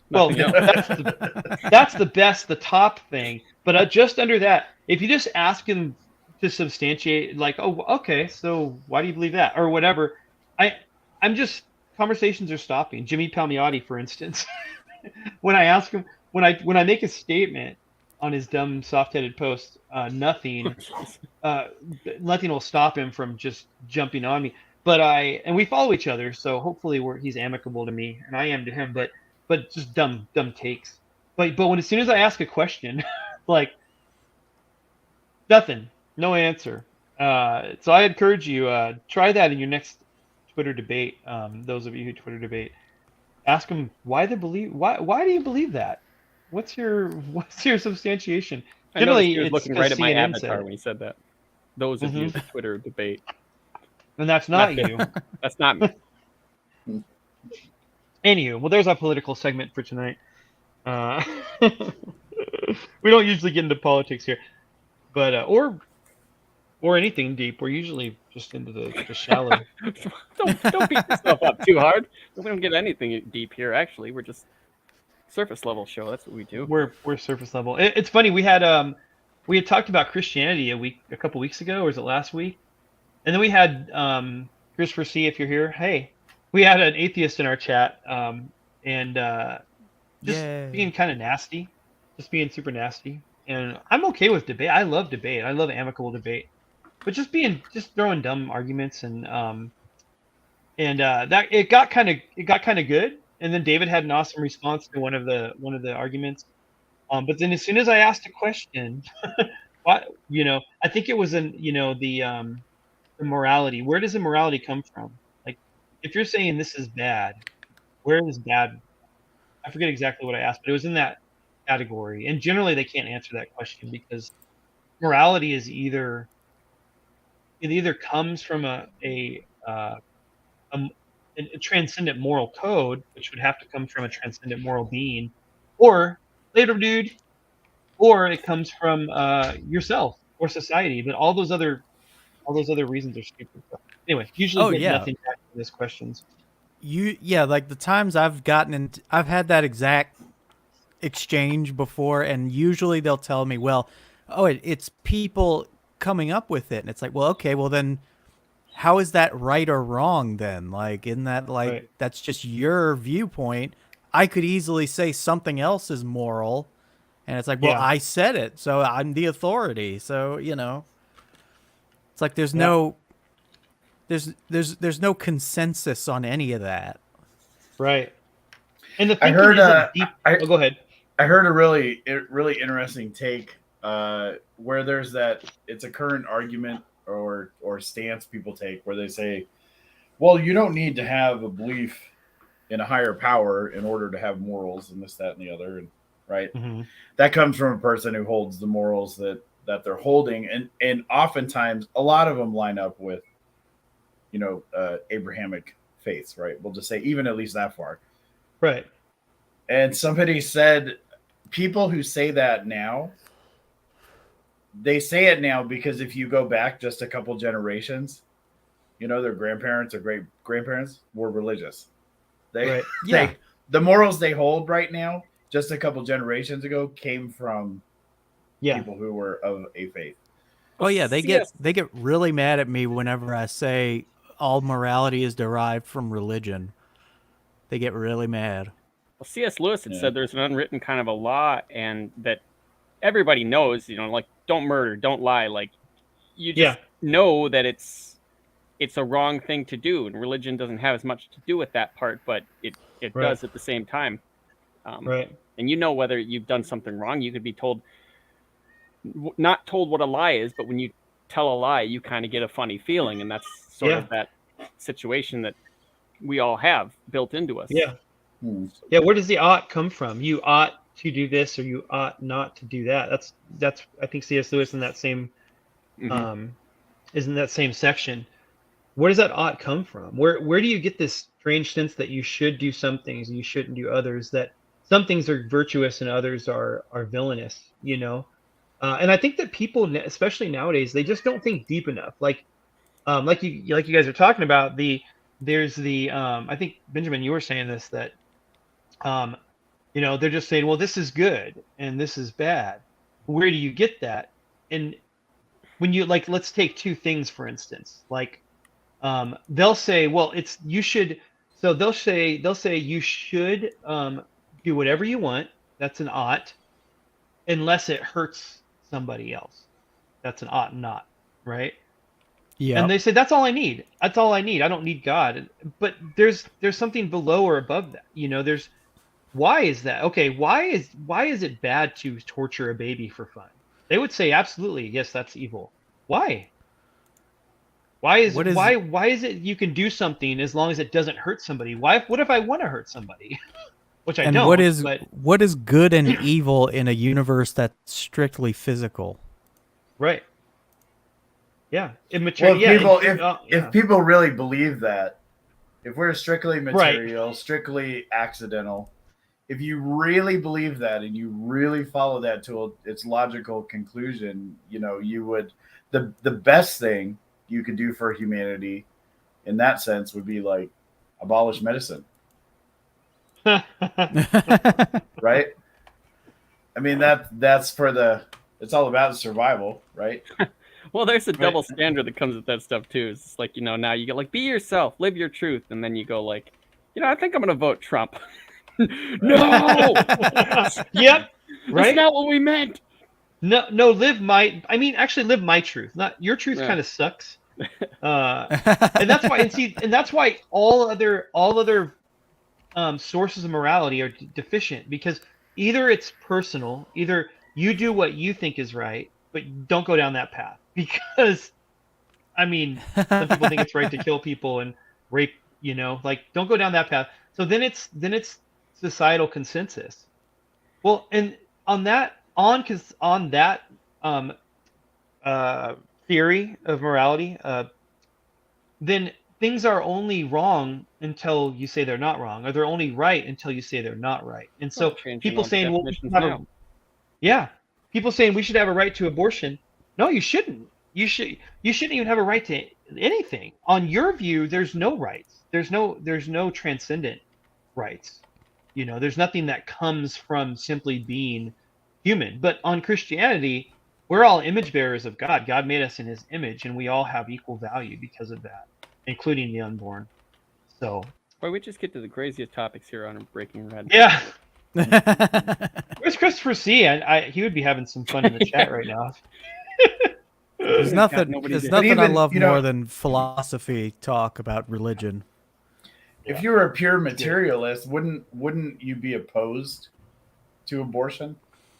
Well, no, that's the best, the top thing. But just under that, if you just ask them to substantiate, like, oh, okay, so why do you believe that, or whatever, I'm just, conversations are stopping. Jimmy Palmiotti, for instance, when I ask him, when I make a statement on his dumb soft-headed post, nothing will stop him from just jumping on me. But and we follow each other, so hopefully he's amicable to me, and I am to him. But just dumb takes. But when as soon as I ask a question, like, nothing, no answer. So I encourage you, try that in your next Twitter debate. Those of you who Twitter debate, ask them why do you believe that? what's your substantiation? I noticed Generally, he was it's looking 'cause right at my CNN said avatar it. when he said that. Those of you, the Twitter debate. And that's not Not you. That's not me. Anywho, well, there's our political segment for tonight. Uh, we don't usually get into politics here, but or anything deep. We're usually just into the shallow. Don't beat yourself up too hard. We don't get anything deep here. Actually, we're just surface level show. That's what we do. We're surface level. It's funny. We had talked about Christianity a couple weeks ago, or was it last week? And then we had Christopher C. If you're here, hey, we had an atheist in our chat, and just Yay. being kind of nasty, just being super nasty. And I'm okay with debate. I love debate. I love amicable debate, but just throwing dumb arguments and that it got kind of good. And then David had an awesome response to one of the arguments. But then as soon as I asked a question, what I think it was the morality. Where does the morality come from? Like, if you're saying this is bad, where is bad? I forget exactly what I asked, but it was in that category. And generally, they can't answer that question because morality is either comes from a transcendent moral code, which would have to come from a transcendent moral being, or later, dude, or it comes from yourself or society. But all those other reasons are stupid. But anyway, usually get nothing back to these questions. Like the times I've had that exact exchange before, and usually they'll tell me, well, it's people coming up with it, and it's like, well, okay, well then how is that right or wrong then? Like, isn't that like Right. That's just your viewpoint? I could easily say something else is moral, and it's like, well, Yeah. I said it, so I'm the authority. So it's like there's no consensus on any of that. Right. And the I thinking heard. isn't deep. Go ahead. I heard a really interesting take where there's that. It's a current argument or stance people take where they say, "Well, you don't need to have a belief in a higher power in order to have morals and this, that, and the other." And right, that comes from a person who holds the morals that they're holding, and oftentimes a lot of them line up with Abrahamic faiths, right? We'll just say even at least that far, Right. and somebody said people who say that now, they say it now because if you go back just a couple generations, their grandparents or great grandparents were religious. The morals they hold right now, just a couple generations ago, came from people who were of a faith. Oh yeah, they get really mad at me whenever I say all morality is derived from religion. They get really mad. Well, C.S. Lewis had said there's an unwritten kind of a law, and that everybody knows, like don't murder, don't lie. Like you just know that it's a wrong thing to do, and religion doesn't have as much to do with that part, but it does at the same time. Right. And whether you've done something wrong. You could be not told what a lie is, but when you tell a lie, you kind of get a funny feeling, and that's sort of that situation that we all have built into us. Yeah. Yeah. Where does the ought come from? You ought to do this, or you ought not to do that. That's I think C.S. Lewis in that same is in that same section. Where does that ought come from? Where do you get this strange sense that you should do some things and you shouldn't do others? That some things are virtuous and others are villainous. And I think that people, especially nowadays, they just don't think deep enough. Like you guys are talking about, there's the I think Benjamin, you were saying this, that they're just saying, well, this is good and this is bad. Where do you get that? And when you let's take two things for instance. Like they'll say, well, you should. So they'll say you should do whatever you want. That's an ought, unless it hurts somebody else. That's an ought not, right? Yeah. And they say that's all I need. That's all I need. I don't need God. But there's something below or above that. There's why is that? Okay, why is it bad to torture a baby for fun? They would say absolutely, yes, that's evil. Why? Why is it you can do something as long as it doesn't hurt somebody? What if I want to hurt somebody? which I And don't. what is good and evil in a universe that's strictly physical? Right. Yeah. Immature. Well, Yeah. if people really believe that, if we're strictly Right. material, strictly accidental, if you really believe that and you really follow that to its logical conclusion, you know, you would the best thing you could do for humanity in that sense would be like abolish medicine, right? I mean that's it's all about survival, right? Well, there's a double standard that comes with that stuff too. It's like, you know, now you get like, be yourself, live your truth, and then you go like, you know, I think I'm gonna vote Trump. No. Yep. Right. That's not what we meant. No, live my truth. Not your truth. Kind of sucks. And that's why, and that's why all other sources of morality are deficient, because either it's personal, either you do what you think is right, but don't go down that path, because, I mean, some people think it's right to kill people and rape, you know, like, don't go down that path. So then it's societal consensus. Well, and on that theory of morality, then things are only wrong until you say they're not wrong, or they're only right until you say they're not right. And so people saying, well, people saying we should have a right to abortion. No, you shouldn't. You shouldn't even have a right to anything. On your view, there's no rights. There's no transcendent rights. You know, there's nothing that comes from simply being human. But on Christianity, we're all image bearers of God. God made us in his image, and we all have equal value because of that, including the unborn. So, boy, we just get to the craziest topics here on Breaking Red. Yeah. Where's Christopher C? He would be having some fun in the chat right now. There's nothing I love more than philosophy talk about religion. If you were a pure materialist, wouldn't you be opposed to abortion?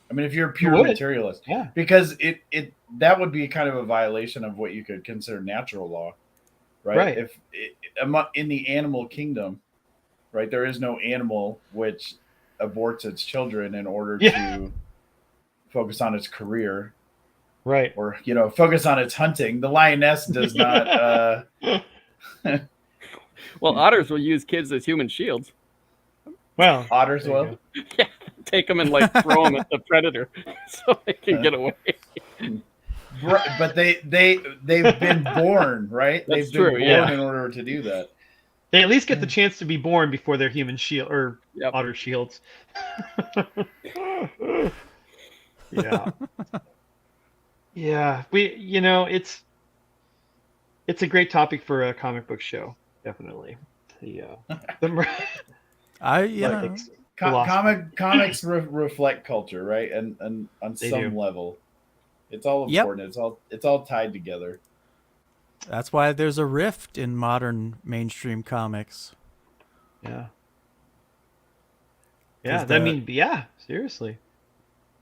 I mean, if you're a pure materialist, because it that would be kind of a violation of what you could consider natural law, right? If in the animal kingdom, right, there is no animal which aborts its children in order to focus on its career, right? Or, you know, focus on its hunting. The lioness does not. Well, otters will use kids as human shields. Well, otters will. Yeah, take them and like throw them at the predator so they can get away. But they've been born, right? That's they've been true, born in order to do that. They at least get the chance to be born before they're human shield or otter shields. Yeah. Yeah. You know, it's a great topic for a comic book show. Definitely. Comics reflect culture, right? And on some level, it's all important. It's all tied together. That's why there's a rift in modern mainstream comics. Yeah. Yeah. Seriously.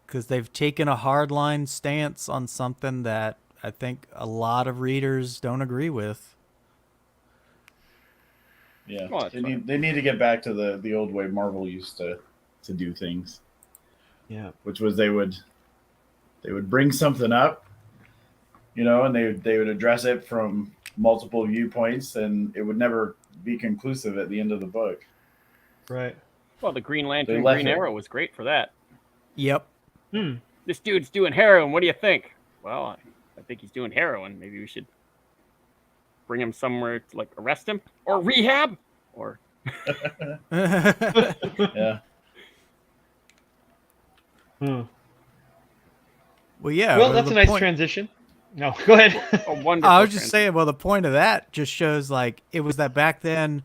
Because they've taken a hardline stance on something that I think a lot of readers don't agree with. Yeah, they need to get back to the old way Marvel used to do things. Yeah, which was they would bring something up, you know, and they would address it from multiple viewpoints, and it would never be conclusive at the end of the book. Right. Well, the Green Lantern, Green Arrow was great for that. Yep. This dude's doing heroin. What do you think? Well, I think he's doing heroin. Maybe we should bring him somewhere to like arrest him or rehab or. Yeah. Well, yeah. Well, that's a nice transition. No, go ahead. I was just saying, well, the point of that just shows like it was that back then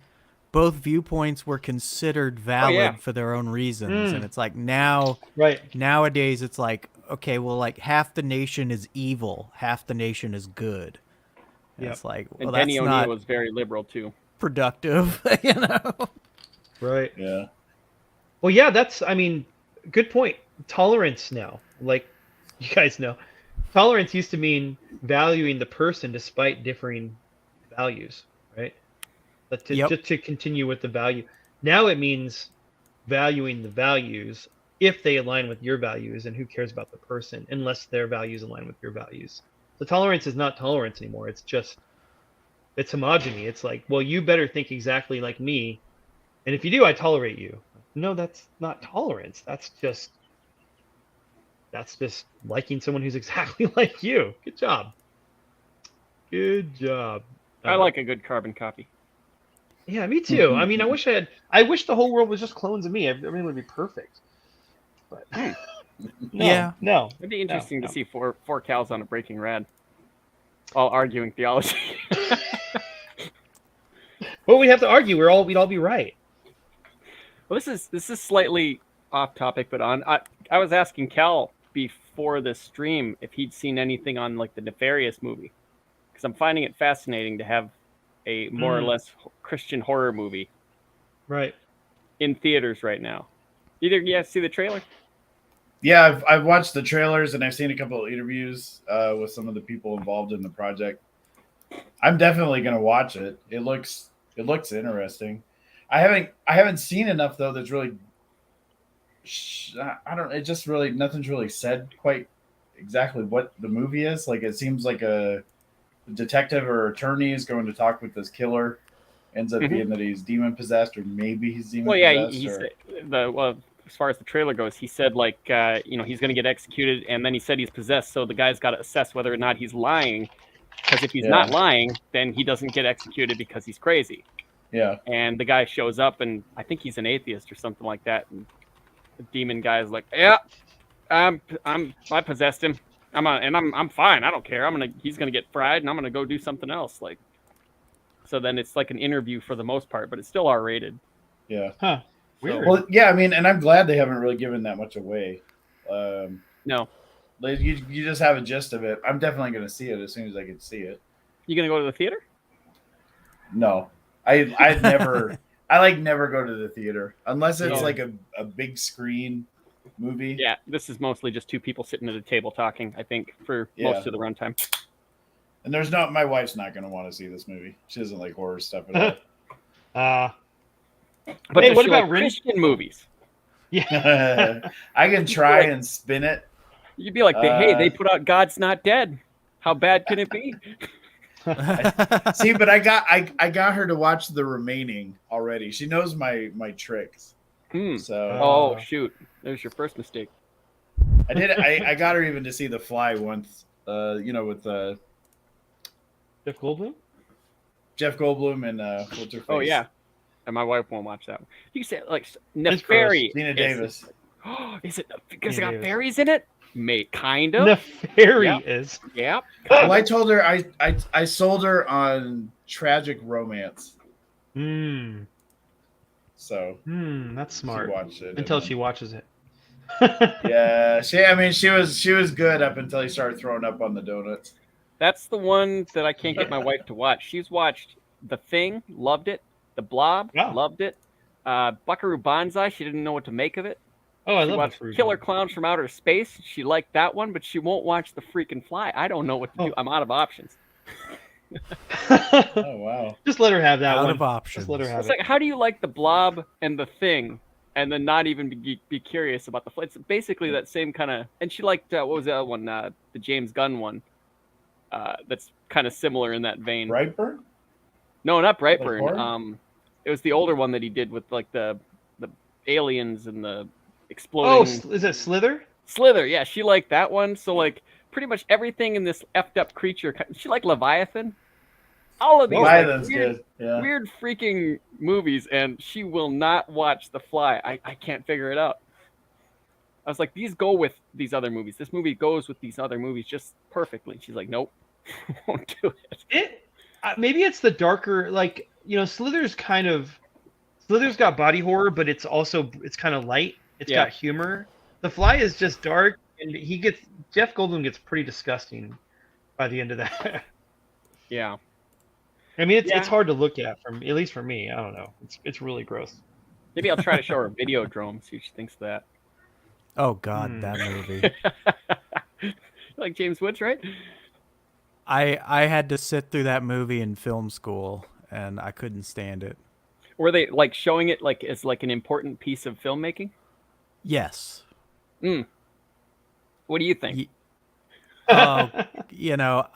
both viewpoints were considered valid for their own reasons. And it's like nowadays it's like, okay, well, like half the nation is evil, half the nation is good. It's like, well, and that's Denny not O'Neil was very liberal too. Productive, you know? Right. Yeah. Well, yeah, good point. Tolerance now, like you guys know, tolerance used to mean valuing the person despite differing values, right? But just to continue with the value. Now it means valuing the values if they align with your values, and who cares about the person unless their values align with your values. So tolerance is not tolerance anymore. It's homogeny. It's like, well, you better think exactly like me, and if you do, I tolerate you. No, that's not tolerance. That's just liking someone who's exactly like you. Good job. Good job. I like a good carbon copy. Yeah, me too. I mean, I wish the whole world was just clones of me. Everything would be perfect. But no. It'd be interesting to see four cows on a breaking rad, all arguing theology. Well, we'd have to argue. We'd all be right. Well, this is slightly off topic, but I was asking Cal before the stream if he'd seen anything on like the Nefarious movie, because I'm finding it fascinating to have a more or less Christian horror movie, right, in theaters right now. You guys see the trailer? Yeah, I've watched the trailers and I've seen a couple of interviews with some of the people involved in the project. I'm definitely going to watch it. It looks interesting. I haven't seen enough though. That's really, it just really, nothing's really said quite exactly what the movie is. Like, it seems like a detective or attorney is going to talk with this killer. Ends up being that he's demon possessed, or maybe he's demon possessed. Well, as far as the trailer goes, he said like he's going to get executed, and then he said he's possessed. So the guy's got to assess whether or not he's lying, because if he's not lying, then he doesn't get executed because he's crazy. Yeah. And the guy shows up, and I think he's an atheist or something like that. And the demon guy is like, "Yeah, I possessed him. I'm fine. I don't care. He's gonna get fried, and I'm gonna go do something else." Like, so then it's like an interview for the most part, but it's still R-rated. Yeah. Huh. Weird. Well, yeah. I mean, and I'm glad they haven't really given that much away. No. You just have a gist of it. I'm definitely going to see it as soon as I can see it. You gonna go to the theater? No, I'd never. I never go to the theater unless it's like a big screen movie. Yeah, this is mostly just two people sitting at a table talking, I think, for most of the runtime. And my wife's not going to want to see this movie. She doesn't like horror stuff at all. But hey, what about Christian movies? Yeah, I can try and spin it. You'd be like, hey, they put out God's Not Dead. How bad can it be? See, but I got her to watch The Remaining already. She knows my tricks. So shoot, there's your first mistake. I did. I got her even to see The Fly once. With Jeff Goldblum and what's her face? Oh yeah, and my wife won't watch that one. You can say like Nefarious. Dina Davis. Is it because it got fairies in it? Mate, kind of. Nefarious. Yep. Well, I told her I sold her on Tragic Romance. So that's smart. She watched it until she watches it. Yeah, she was good up until he started throwing up on the donuts. That's the one that I can't get my wife to watch. She's watched The Thing, loved it. The Blob, loved it. Buckaroo Banzai, she didn't know what to make of it. Oh, I she love watched Killer Clowns from Outer Space. She liked that one, but she won't watch The Freaking Fly. I don't know what to do. I'm out of options. Oh wow! Just let her have that one. Out of options. Just let her have It's it. like, how do you like The Blob and The Thing, and then not even be curious about the flight? It's basically that same kind of. And she liked what was that one? The James Gunn one. That's kind of similar in that vein. Brightburn? No, not Brightburn. It was the older one that he did with like the aliens and the exploding. Oh, is it Slither? Slither, yeah, she liked that one. So like pretty much everything in this effed up creature. She liked Leviathan. All of these weird freaking movies, and she will not watch The Fly. I can't figure it out. I was like, these go with these other movies. This movie goes with these other movies just perfectly. She's like, nope, won't do it. Maybe it's the darker, like, Slither's got body horror, but it's kind of light. It's got humor. The Fly is just dark, and Jeff Goldblum gets pretty disgusting by the end of that. Yeah. I mean, it's hard to look at, at least for me. I don't know. It's really gross. Maybe I'll try to show her Videodrome, see what she thinks of that. Oh God, that movie. Like James Woods, right? I had to sit through that movie in film school, and I couldn't stand it. Were they like showing it like as like an important piece of filmmaking? Yes. What do you think? Oh,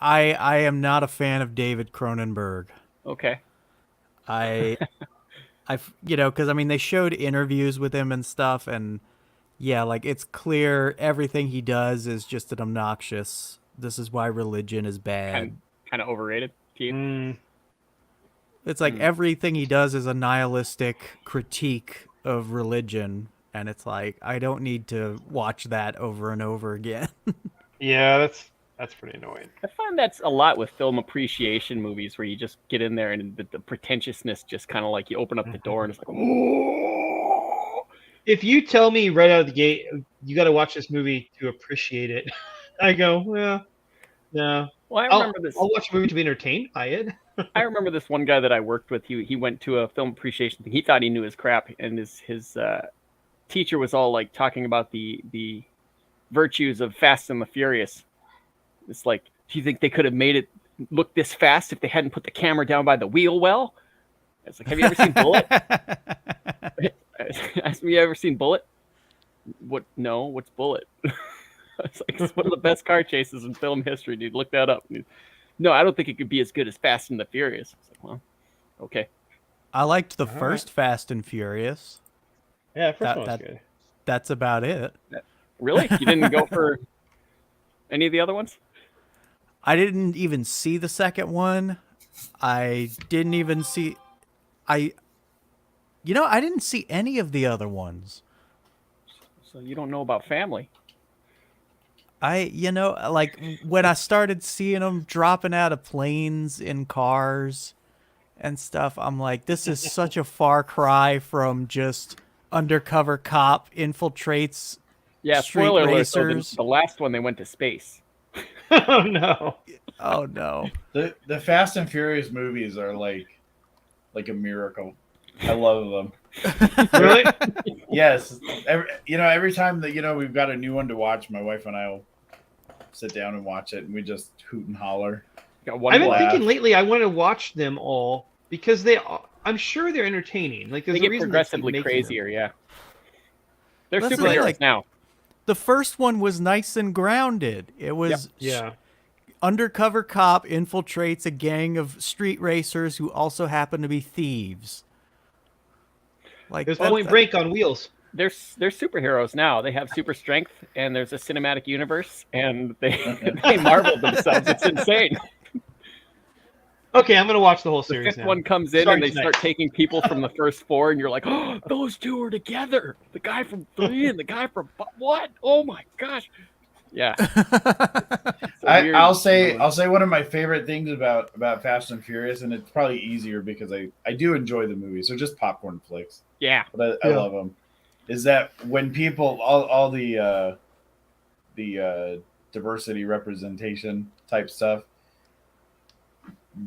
I am not a fan of David Cronenberg. Okay. Because I mean, they showed interviews with him and stuff, and yeah, like it's clear everything he does is just an obnoxious. This is why religion is bad. Kind of overrated to you? It's like everything he does is a nihilistic critique of religion, and it's like I don't need to watch that over and over again. Yeah, that's pretty annoying. I find that's a lot with film appreciation movies where you just get in there and the pretentiousness just kind of like you open up the door and it's like, oh. If you tell me right out of the gate, you got to watch this movie to appreciate it, I go, well, no. Well, I remember this. I'll watch a movie to be entertained by it. I remember this one guy that I worked with. He went to a film appreciation thing. He thought he knew his crap, and his teacher was all like talking about the virtues of Fast and the Furious. It's like, do you think they could have made it look this fast if they hadn't put the camera down by the wheel well? It's like, have you ever seen Bullet? Have you ever seen Bullet? What? No, what's Bullet? It's like, it's one of the best car chases in film history, dude. Look that up. No, I don't think it could be as good as Fast and the Furious. It's like, well, okay. I liked the first Fast and Furious. Yeah, first one was good. That's about it. Really? You didn't go for any of the other ones? I didn't even see the second one. I didn't even see... I didn't see any of the other ones. So you don't know about family. Like when I started seeing them dropping out of planes in cars and stuff, I'm like, this is such a far cry from just undercover cop infiltrates spoiler alert, racers. The last one, they went to space. Oh, no. Oh, no. The Fast and Furious movies are like a miracle. I love them. Really? Yes. Every time that we've got a new one to watch, my wife and I will sit down and watch it, and we just hoot and holler. I've been thinking lately I want to watch them all because I'm sure they're entertaining. Like they get progressively crazier, yeah. They're That's superheroes like, now. The first one was nice and grounded. It was undercover cop infiltrates a gang of street racers who also happen to be thieves. Like there's Point Break on wheels. They're superheroes now. They have super strength, and there's a cinematic universe, and they marvel themselves. It's insane. Okay, I'm gonna watch the whole The series. fifth one comes in, and they start taking people from the first four, and you're like, oh, those two are together. The guy from 3 and the guy from what? Oh my gosh! Yeah. I'll say one of my favorite things about Fast and Furious, and it's probably easier because I do enjoy the movies. They're just popcorn flicks. Yeah, but I love them. Is that when people all the diversity representation type stuff,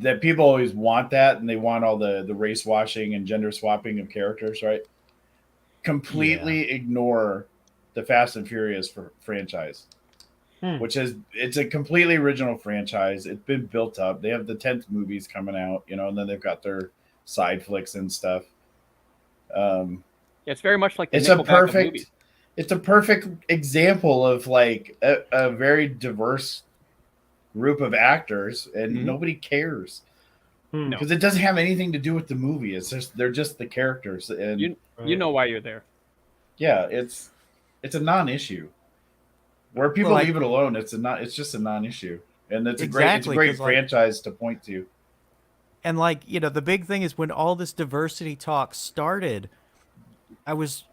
that people always want that, and they want all the race washing and gender swapping of characters, right? Completely ignore the Fast and Furious franchise, which it's a completely original franchise. It's been built up. They have the 10th movies coming out, and then they've got their side flicks and stuff. It's very much like it's a perfect example of like a very diverse group of actors, and nobody cares because it doesn't have anything to do with the movie. It's just they're just the characters, and you know why you're there. Yeah, it's a non-issue. Where people leave it alone, it's just a non-issue, and it's a great franchise to point to. And the big thing is when all this diversity talk started,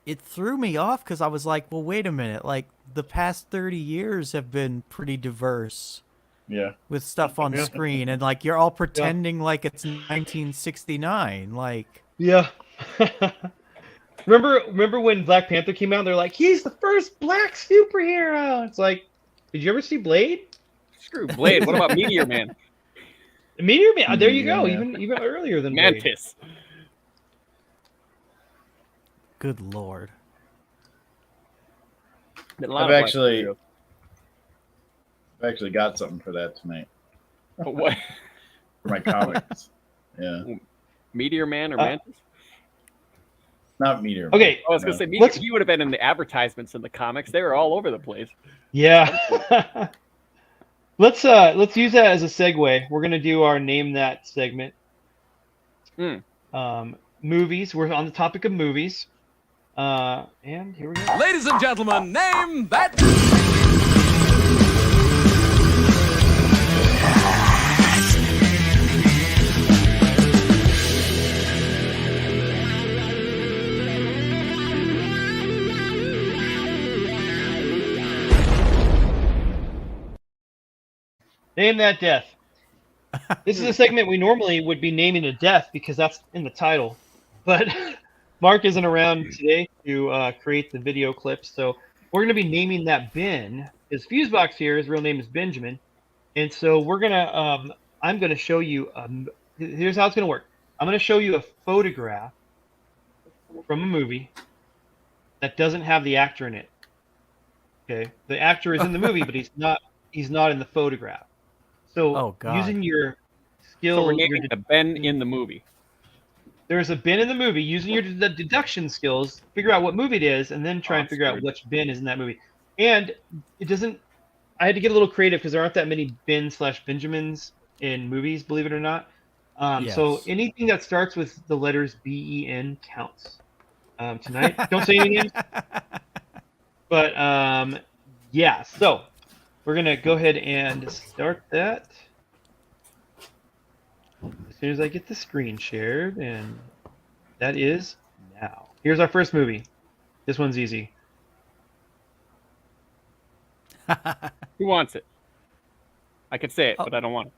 it threw me off because I was like, well, wait a minute, like the past 30 years have been pretty diverse. Yeah. With stuff on screen, and like you're all pretending like it's 1969, like. Yeah. Remember when Black Panther came out? They're like, he's the first black superhero. It's like, did you ever see Blade? Screw Blade. What about Meteor Man? Meteor Man. There you go. Even earlier than Mantis. Blade. Good Lord. I've actually got something for that tonight. What? For my comics. Yeah. Meteor Man or Mantis? Not Meteor. Okay. I was going to say, Let's- he would have been in the advertisements in the comics. They were all over the place. Yeah. Let's use that as a segue. We're gonna do our name that segment. Movies. We're on the topic of movies. And here we go. Ladies and gentlemen, name that. Name that death. This is a segment we normally would be naming a death because that's in the title. But Mark isn't around today to create the video clips, so we're going to be naming that Ben. His Fusebox here, his real name is Benjamin. And so we're going to, I'm going to show you, here's how it's going to work. I'm going to show you a photograph from a movie that doesn't have the actor in it. Okay? The actor is in the movie, but he's not in the photograph. So using your skill, So we're naming the Ben in the movie. There's a Ben in the movie. Using your deduction skills, figure out what movie it is, and then try and figure out which Ben is in that movie. And it doesn't. I had to get a little creative because there aren't that many Ben/Benjamins in movies, believe it or not. So anything that starts with the letters BEN counts. Tonight, don't say any names. But yeah. So we're gonna go ahead and start that. As soon as I get the screen shared, and that is now. Here's our first movie. This one's easy. Who wants it? I could say it, but I don't want it.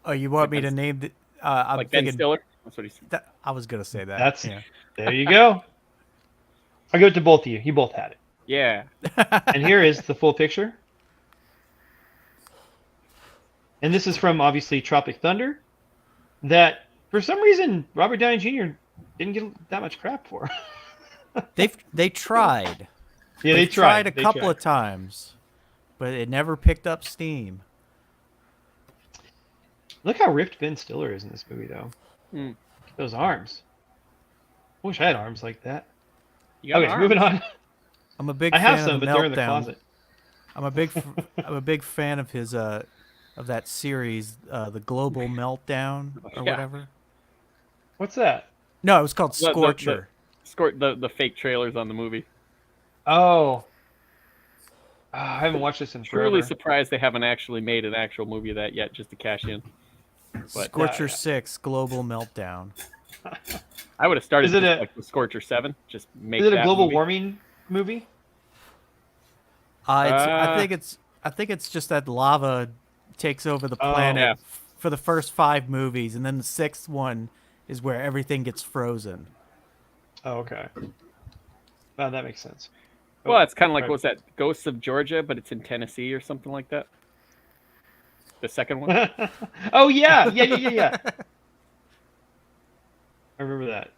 Oh, you want me to name the? I'm Like Ben thinking. Stiller? That's what he said. I was gonna say that. That's yeah. There you go. I'll give it to both of you. You both had it. Yeah. And here is the full picture. And this is from obviously Tropic Thunder, that for some reason Robert Downey Jr. didn't get that much crap for. They tried. Yeah, they tried a They couple tried. of times, but it never picked up steam. Look how ripped Ben Stiller is in this movie, though. Those arms. I wish I had arms like that. You got Okay, arms. moving on. I'm a big I fan have some, of the but they're in the Meltdown. closet. I'm a big fan of his of that series, the Global Meltdown or Yeah. whatever. What's that? No, it was called The- Scorcher. the fake trailers on the movie. Oh. I haven't watched this in Truly forever. surprised they haven't actually made an actual movie of that yet, just to cash in. But Scorcher yeah. 6 Global Meltdown. I would have started Is it just a- like with Scorcher 7. Just make Is it a that global movie. warming movie? I think it's just that lava takes over the planet Yeah. for the first 5 movies, and then the 6th one is where everything gets frozen. Oh, okay. Well, that makes sense. Well, it's kind of like, right. what's that? Ghosts of Georgia, but it's in Tennessee or something like that. The second one. Oh, yeah. Yeah. I remember that.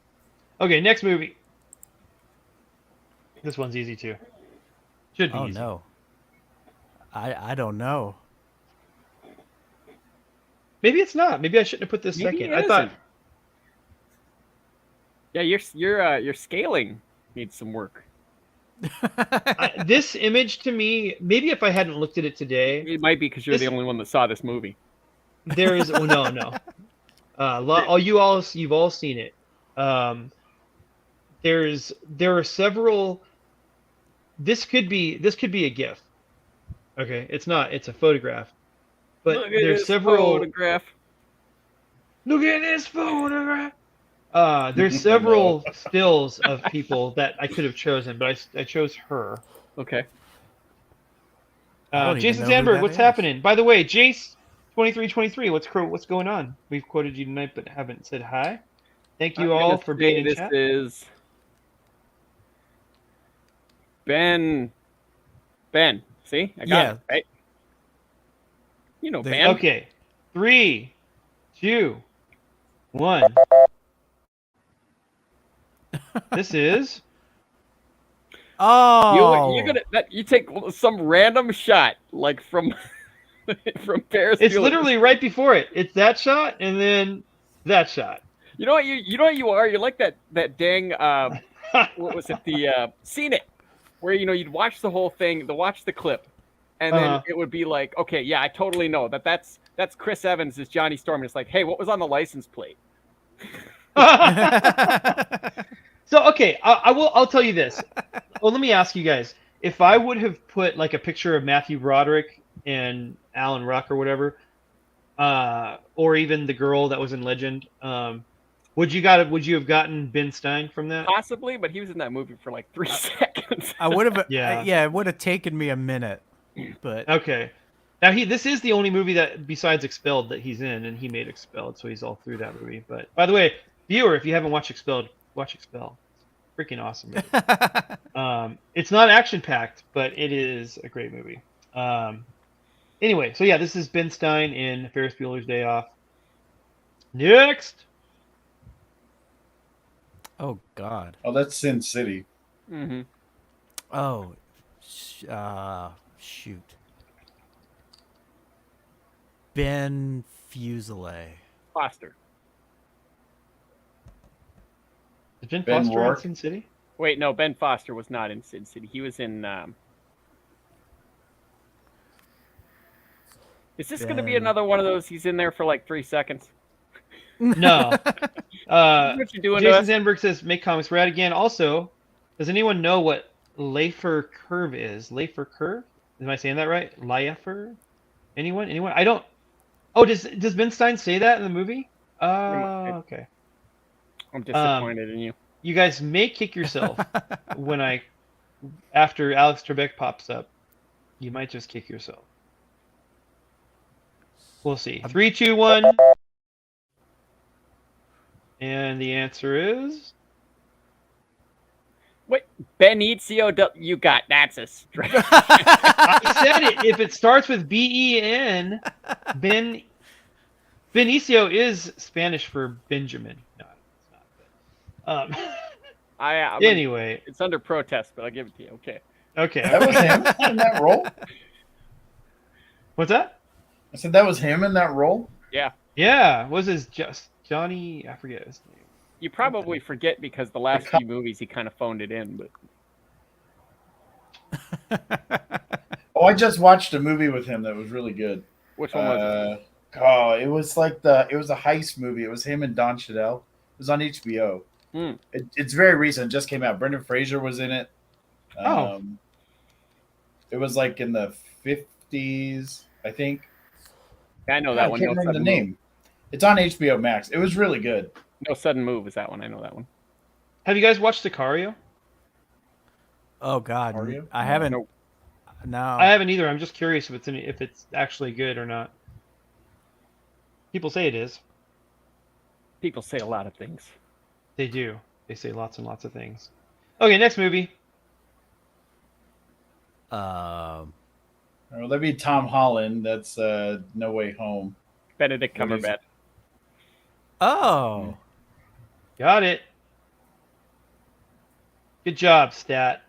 Okay, next movie. This one's easy, too. Should be Oh easy. no. I don't know. Maybe it's not. Maybe I shouldn't have put this Maybe second. it I thought... isn't. Yeah, your scaling needs some work. this image to me, maybe if I hadn't looked at it today, It might be because you're This- the only one that saw this movie. there is. Oh no. You've all seen it. There are several. This could be a GIF. Okay, it's not. It's a photograph. But Look at there's this several. photograph. Look at this photograph. There's several stills of people that I could have chosen, but I chose her. Okay. I don't even Jason know who Sandberg, that what's is. happening? By the way, Jace 2323, what's going on? We've quoted you tonight, but haven't said hi. Thank you I'm all gonna for say being in this chat. is Ben. Ben, see, I got Yeah. it right. You know The- Ben. Okay, 3, 2, 1. This is. Oh, You take some random shot like from from Paris. It's literally right before it. It's that shot and then that shot. You know what you are? You're like that dang what was it? The Seen It, where you'd watch the whole thing, watch the clip, and then it would be like, okay, yeah, I totally know that's Chris Evans as Johnny Storm. And it's like, hey, what was on the license plate? So okay, I'll tell you this. Well, let me ask you guys: if I would have put like a picture of Matthew Broderick and Alan Ruck or whatever, or even the girl that was in Legend, would you have gotten Ben Stein from that? Possibly, but he was in that movie for like 3 seconds. I would have. Yeah. Yeah, it would have taken me a minute, but Okay. Now this is the only movie that besides Expelled that he's in, and he made Expelled, so he's all through that movie. But by the way, viewer, if you haven't watched Expelled, watch Expelled. Freaking awesome movie. It's not action packed, but it is a great movie. Anyway, so yeah, this is Ben Stein in Ferris Bueller's Day Off. Next. oh god. Oh, that's Sin City. Mm-hmm. Oh, shoot. Ben Fuselier. Foster. Is Ben Ben Foster in Rourke. Sin City? Wait, no, Ben Foster was not in Sin City. He was in. Is this going to be Ben- another one of those? He's in there for like 3 seconds. No. What you doing to Jason us? Sandberg says, "Make comics rad again." Also, does anyone know what Leifer curve is? Leifer curve? Am I saying that right? Leifer? Anyone? I don't. Oh, does Ben Stein say that in the movie? Oh, okay. I'm disappointed in you. You guys may kick yourself after Alex Trebek pops up. You might just kick yourself. We'll see. 3, 2, 1. And the answer is Wait, Benicio, you got that's a strike. I said it. If it starts with Ben, Benicio is Spanish for Benjamin. No, it's not. Anyway, It's under protest, but I'll give it to you. Okay. okay. That was him in that role. What's that? I said that was him in that role. Yeah. Yeah, was his just Johnny? I forget his name. You probably forget because the last few movies he kind of phoned it in, but Oh, I just watched a movie with him that was really good. which one was it? Oh, it was like it was a heist movie. It was him and Don Cheadle. It was on HBO. Hmm. It's very recent. It just came out. Brendan Fraser was in it. Oh. It was like in the 50s, I think. I know I that one. can't No remember the sudden name. move. It's on HBO Max. It was really good. No sudden move is that one. I know that one. Have you guys watched Sicario? Oh god. Are you? I haven't. Nope. No. I haven't either. I'm just curious if it's actually good or not. People say it is. People say a lot of things. They do. They say lots and lots of things. Okay, next movie. Well, that'd be Tom Holland. That's No Way Home. Benedict What is Cumberbatch. Oh. Got it. Good job, Stat.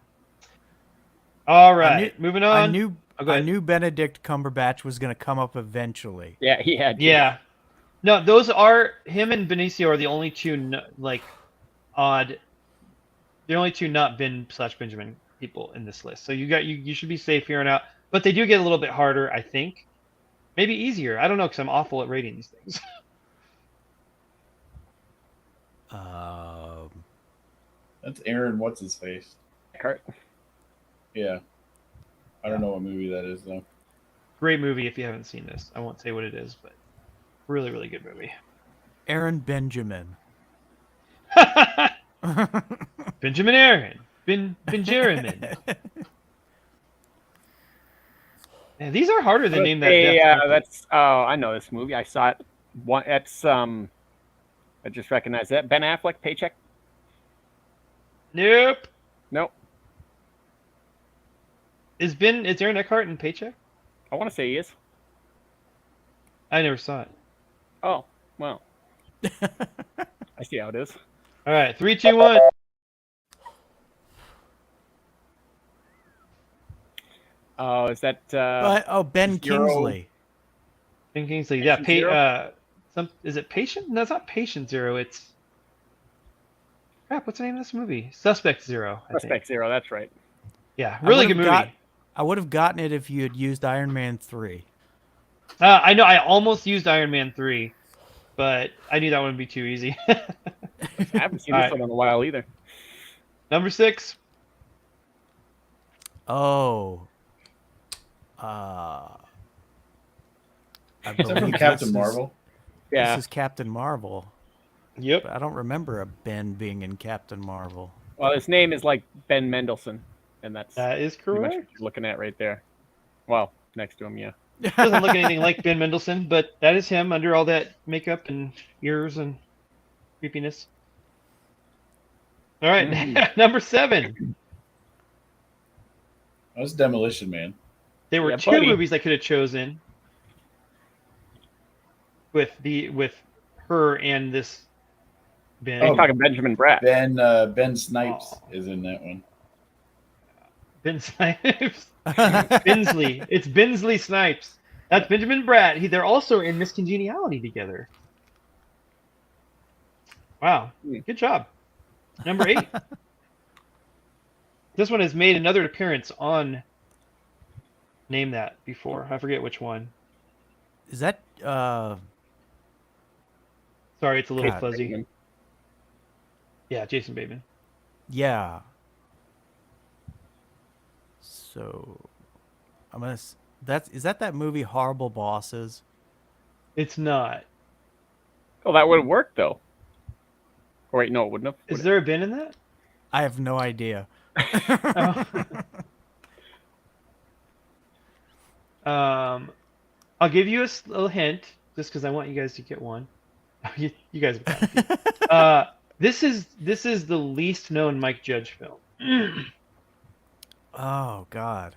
All right, moving on. Oh, go I ahead. knew Benedict Cumberbatch was going to come up eventually. Yeah, he had. Yeah. No, those are him and Benicio are the only two odd. The only two not Ben/Benjamin people in this list. So you should be safe here and out. But they do get a little bit harder, I think. Maybe easier. I don't know because I'm awful at rating these things. That's Aaron. What's his face? Kurt. Yeah. I don't know what movie that is though. Great movie if you haven't seen this. I won't say what it is, but really, really good movie. Aaron Benjamin. Benjamin Aaron. Benjamin. Yeah, these are harder than name that. Hey, Death. that's. Oh, I know this movie. I saw it. That's I just recognize that. Ben Affleck, Paycheck. Nope. Nope. Is Aaron Eckhart in Paycheck? I want to say he is. I never saw it. Oh, well. I see how it is. All right, 3, 2, 1. Oh, is that? Ben Zero. Kingsley. Ben Kingsley. Yeah, Patient Zero? is it Patient? No, it's not Patient Zero. It's Crap, what's the name of this movie? Suspect Zero. I think. Suspect Zero, that's right. Yeah, really good movie. I would have gotten it if you had used Iron Man 3. I know I almost used Iron Man 3, but I knew that wouldn't be too easy. I haven't seen this one in a while either. Number 6. Oh. Is that from Captain Marvel? Yeah. This is Captain Marvel. Yep. But I don't remember a Ben being in Captain Marvel. Well, his name is like Ben Mendelsohn, and That is pretty much correct. what you're looking at right there. Well, next to him, yeah. Doesn't look anything like Ben Mendelsohn, but that is him under all that makeup and ears and creepiness. All right, number 7. That was Demolition Man. There were Yeah, 2 buddy. movies I could have chosen with her and this Ben. Are you talking Benjamin Bratt? Ben Snipes is in that one. Ben Snipes. Bensley. It's Bensley Snipes. That's Benjamin Bratt. They're also in Miss Congeniality together. Wow. Good job. Number 8. This one has made another appearance on Name That before. I forget which one. Is that Sorry, it's a little God. fuzzy. Yeah, Jason Bateman. yeah. So I'm gonna is that movie Horrible Bosses? It's not. Oh, that would have worked though. Or wait, no, it wouldn't have. Is there a Ben in that? I have no idea. Oh. I'll give you a little hint, just because I want you guys to get one. You guys have got it. This is the least known Mike Judge film. Oh God.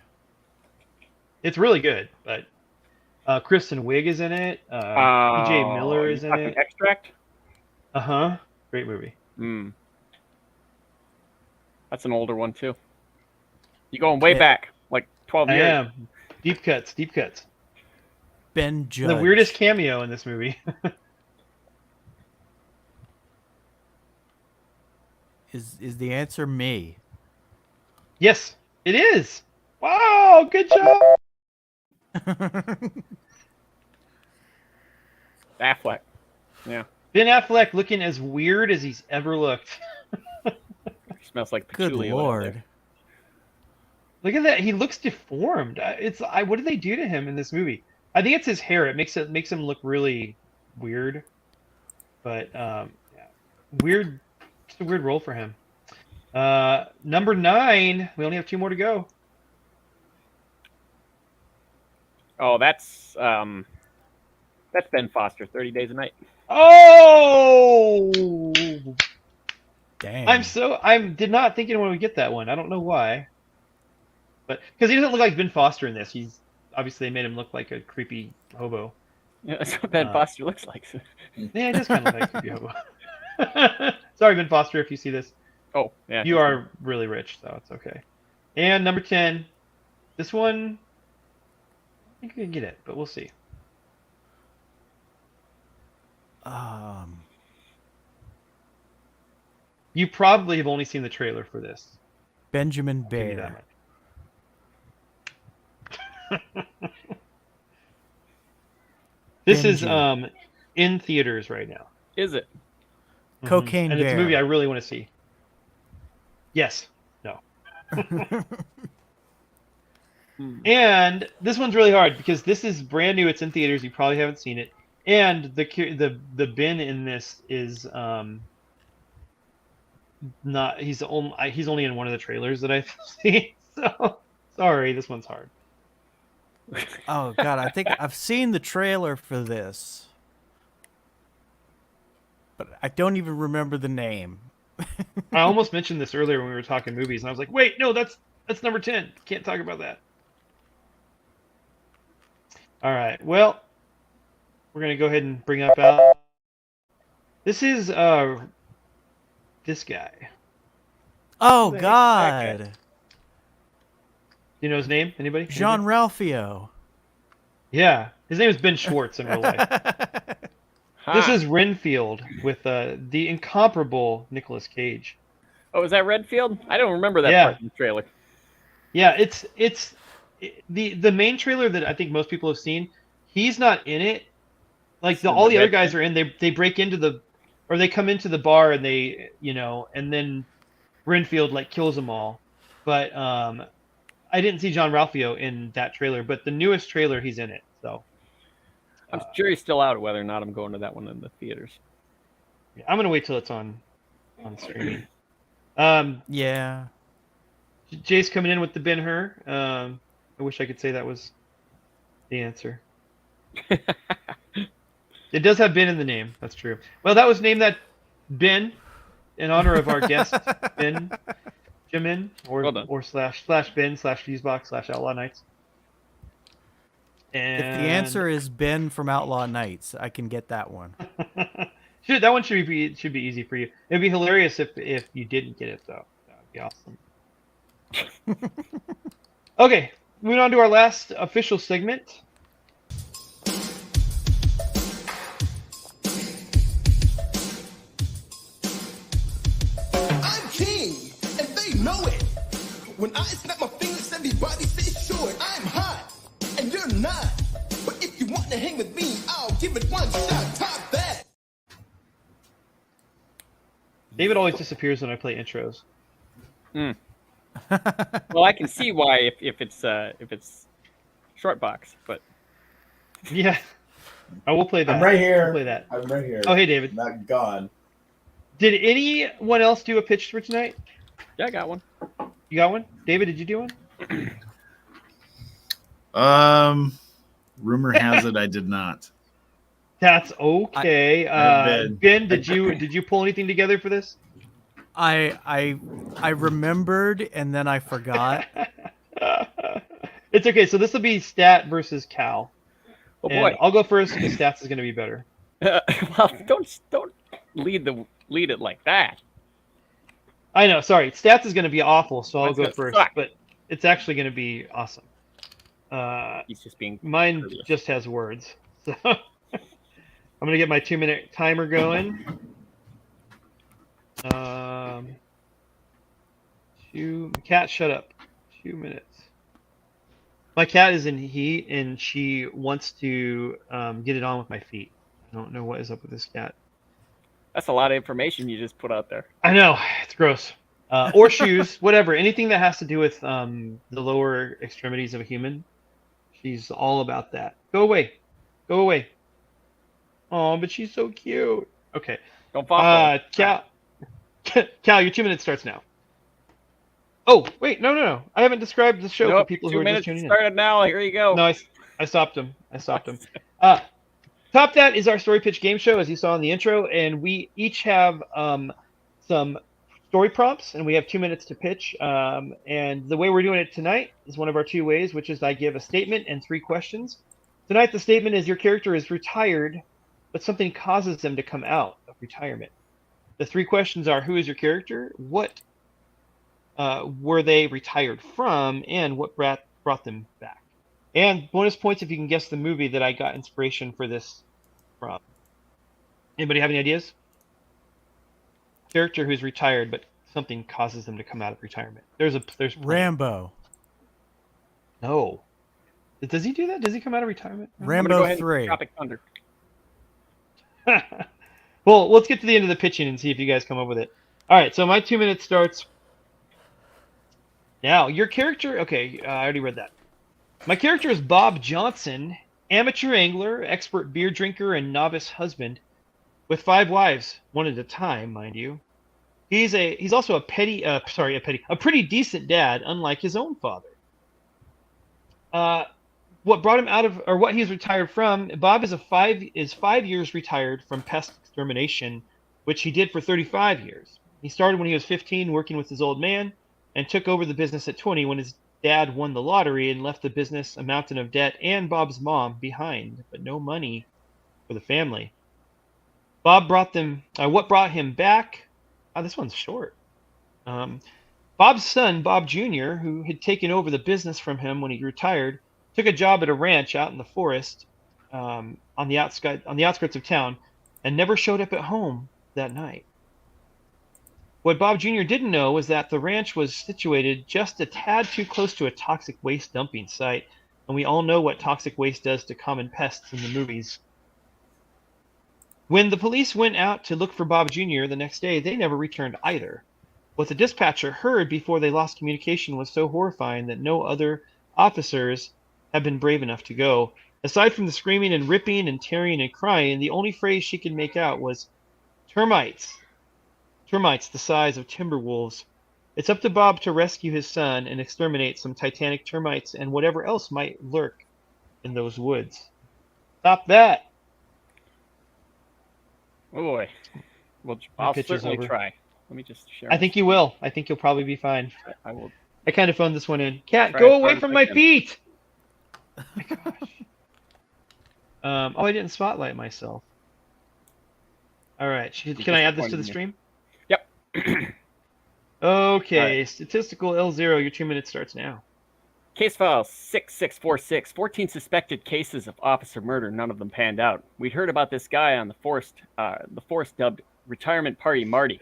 It's really good, but Kristen Wiig is in it. PJ Miller is in it. Extract? Uh-huh. Great movie. That's an older one too. You going way back, like 12 I years. am. Deep cuts. Ben Judge. The weirdest cameo in this movie. Is the answer me? Yes, it is. Wow, good job. Affleck. Yeah. Ben Affleck looking as weird as he's ever looked. Smells like Good patchouli over Lord. there. Look at that. He looks deformed. What did they do to him in this movie? I think it's his hair. It makes him look really weird. But yeah. Weird. It's a weird role for him. Number 9. We only have 2 more to go. Oh, that's Ben Foster, 30 Days a Night. Oh! Dang. I did not think anyone would get that one. I don't know why. But because he doesn't look like Ben Foster in this. He's obviously they made him look like a creepy hobo. Yeah, that's what Ben Foster looks like. Yeah, it does kind of look like a creepy hobo. Sorry, Ben Foster, if you see this. Oh, yeah. You are really rich, so it's okay. And number 10. This one, I think you can get it, but we'll see. You probably have only seen the trailer for this. Benjamin I'll give you that Bear. much. This is Benji. in theaters right now. Is it? Cocaine And it's a Bear. movie I really want to see. Yes. No. And this one's really hard because this is brand new. It's in theaters. You probably haven't seen it. And the Ben in this is not. He's only in one of the trailers that I've seen. So sorry, this one's hard. Oh God, I think I've seen the trailer for this, but I don't even remember the name. I almost mentioned this earlier when we were talking movies, and I was like, wait, no, that's number 10. Can't talk about that. All right. Well, we're gonna go ahead and bring up Al. This is this guy. Oh Who the heck is that God, guy? Do you know his name? Anybody? Jean Ralphio. Yeah, his name is Ben Schwartz in real life. This is Renfield with the incomparable Nicolas Cage. Oh, is that Redfield? I don't remember that Yeah. part in the trailer. Yeah, the main trailer that I think most people have seen. He's not in it. Like all the other guys are in. They break into they come into the bar and they and then Renfield like kills them all. But I didn't see John Ralphio in that trailer, but the newest trailer he's in it. So Jury's still out whether or not I'm going to that one in the theaters. yeah, I'm gonna wait till it's on streaming. Yeah. Jay's coming in with the Ben-Hur. I wish I could say that was the answer. It does have Ben in the name. That's true. Well, that was named that Ben in honor of our guest Ben Jimin or slash Ben / Fusebox / Outlaw Nights. And If the answer is Ben from Outlaw Nights, I can get that one. that one should be easy for you. It'd be hilarious if you didn't get it though. That would be awesome. Okay, moving on to our last official segment. I'm king, and they know it. When I snap my fingers, everybody says sure, I'm hot, and you're not. But if you want to hang with me, I'll give it one shot, top that. David always disappears when I play intros. Well, I can see why if it's short box, but Yeah, I will play that. I'm right here. We'll play that. I'm right here. Oh, hey, David. Not gone. Did anyone else do a pitch for tonight? yeah, I got one. You got one? David, did you do one? Rumor has it I did not. That's okay. Ben, did you pull anything together for this? I remembered and then I forgot. It's okay. So this will be Stat versus Cal. Oh And boy. I'll go first because Stats is going to be better. Well, don't lead it like that. I know. Sorry, Stats is going to be awful, so I'll Mine's go gonna first. suck. But it's actually going to be awesome. He's just being Mine courteous. just has words. So I'm going to get my 2-minute timer going. Cat, shut up. 2 minutes. My cat is in heat, and she wants to get it on with my feet. I don't know what is up with this cat. That's a lot of information you just put out there. I know, it's gross. Or shoes, whatever. Anything that has to do with the lower extremities of a human. She's all about that. Go away. Go away. Oh, but she's so cute. Okay. Don't fall for it. Cal, Cal, your 2 minutes starts now. Oh, wait, no. I haven't described the show for Nope, people 2 who are just minutes tuning in. started now. Here you go. No, I stopped him. Top That is our story pitch game show, as you saw in the intro, and we each have some story prompts, and we have 2 minutes to pitch. And the way we're doing it tonight is one of our 2 ways, which is I give a statement and 3 questions. Tonight, the statement is your character is retired, but something causes them to come out of retirement. The 3 questions are: who is your character? What were they retired from? And what brought them back? And bonus points if you can guess the movie that I got inspiration for this from. Anybody have any ideas? Character who's retired, but something causes them to come out of retirement. There's Rambo. No. Does he do that? Does he come out of retirement? I'm gonna go Rambo ahead and 3. Tropic Thunder. Well, let's get to the end of the pitching and see if you guys come up with it. All right, so my 2 minutes starts now. Your character, okay, I already read that. My character is Bob Johnson, amateur angler, expert beer drinker, and novice husband, with 5 wives, one at a time, mind you. He's also a pretty decent dad, unlike his own father. What brought him out of, or what he's retired from? Bob is 5 years retired from pest extermination, which he did for 35 years. He started when he was 15, working with his old man, and took over the business at 20 when his dad won the lottery and left the business, a mountain of debt, and Bob's mom behind, but no money for the family. What brought him back? Oh, this one's short. Bob's son, Bob Jr., who had taken over the business from him when he retired, took a job at a ranch out in the forest on the outskirts of town, and never showed up at home that night. What Bob Jr. didn't know was that the ranch was situated just a tad too close to a toxic waste dumping site, and we all know what toxic waste does to common pests in the movies. When the police went out to look for Bob Jr. the next day, they never returned either. What the dispatcher heard before they lost communication was so horrifying that no other officers have been brave enough to go. Aside from the screaming and ripping and tearing and crying, the only phrase she could make out was, "Termites. Termites the size of timber wolves." It's up to Bob to rescue his son and exterminate some titanic termites and whatever else might lurk in those woods. Stop that! Oh boy. Well, I'll pitch is certainly over. try. Let me just share. I think you will. I think you'll probably be fine. I will. I kind of phoned this one in. Cat, Try go as away hard from as my I can. feet! Oh my gosh. I didn't spotlight myself. All right. Can I add this to the stream? Yep. Okay. Right. Statistical L0. Your 2 minutes starts now. Case file 6646. 14 suspected cases of officer murder. None of them panned out. We'd heard about this guy on the force dubbed Retirement Party Marty.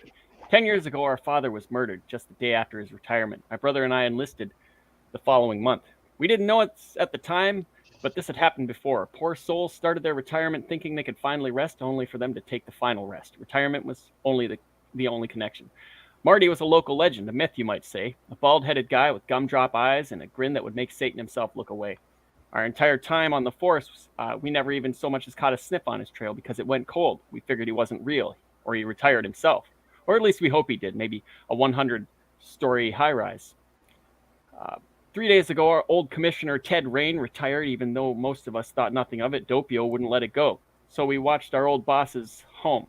10 years ago, our father was murdered just the day after his retirement. My brother and I enlisted the following month. We didn't know it at the time, but this had happened before. Poor souls started their retirement thinking they could finally rest, only for them to take the final rest. Retirement was only the only connection. Marty was a local legend, a myth, you might say. A bald-headed guy with gumdrop eyes and a grin that would make Satan himself look away. Our entire time on the force, we never even so much as caught a sniff on his trail because it went cold. We figured he wasn't real, or he retired himself. Or at least we hope he did, maybe a 100-story high-rise. 3 days ago, our old commissioner, Ted Rain, retired, even though most of us thought nothing of it. Doppio wouldn't let it go. So we watched our old boss's home.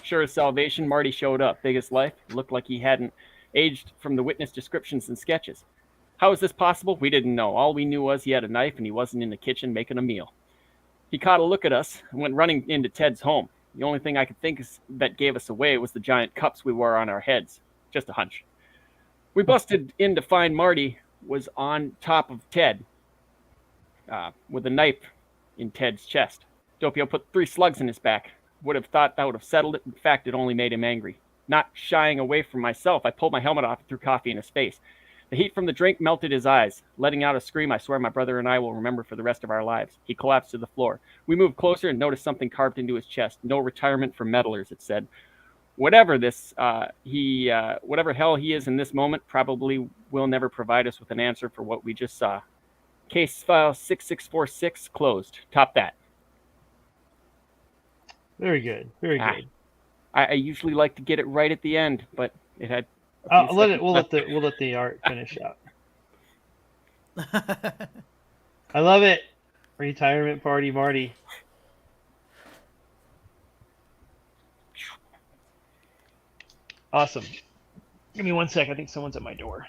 Sure as salvation, Marty showed up. Big as life. Looked like he hadn't aged from the witness descriptions and sketches. How is this possible? We didn't know. All we knew was he had a knife and he wasn't in the kitchen making a meal. He caught a look at us and went running into Ted's home. The only thing I could think that gave us away was the giant cups we wore on our heads. Just a hunch. We busted in to find Marty was on top of Ted with a knife in Ted's chest. Doppio put 3 slugs in his back. Would have thought that would have settled it. In fact, it only made him angry. Not shying away from myself, I pulled my helmet off and threw coffee in his face. The heat from the drink melted his eyes. Letting out a scream I swear my brother and I will remember for the rest of our lives. He collapsed to the floor. We moved closer and noticed something carved into his chest. No retirement for meddlers, it said. Whatever whatever hell he is in this moment, probably will never provide us with an answer for what we just saw. Case file 6646 closed. Top that. Very good. Very good. I usually like to get it right at the end, but it had. We'll let the art finish out. I love it. Retirement Party Marty. Awesome. Give me 1 sec. I think someone's at my door.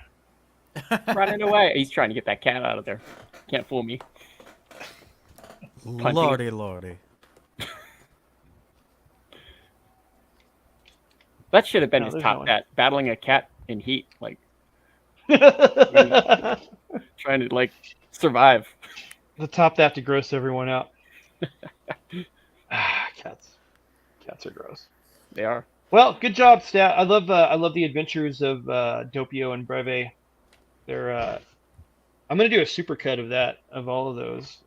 Running away. He's trying to get that cat out of there. Can't fool me. Lordy. That should have been No, his there's top no one. that. Battling a cat in heat. Like, trying to, like, survive. The top that to gross everyone out. Cats are gross. They are. Well, good job, Stat. I love the adventures of Doppio and Breve. They're I'm gonna do a supercut of that, of all of those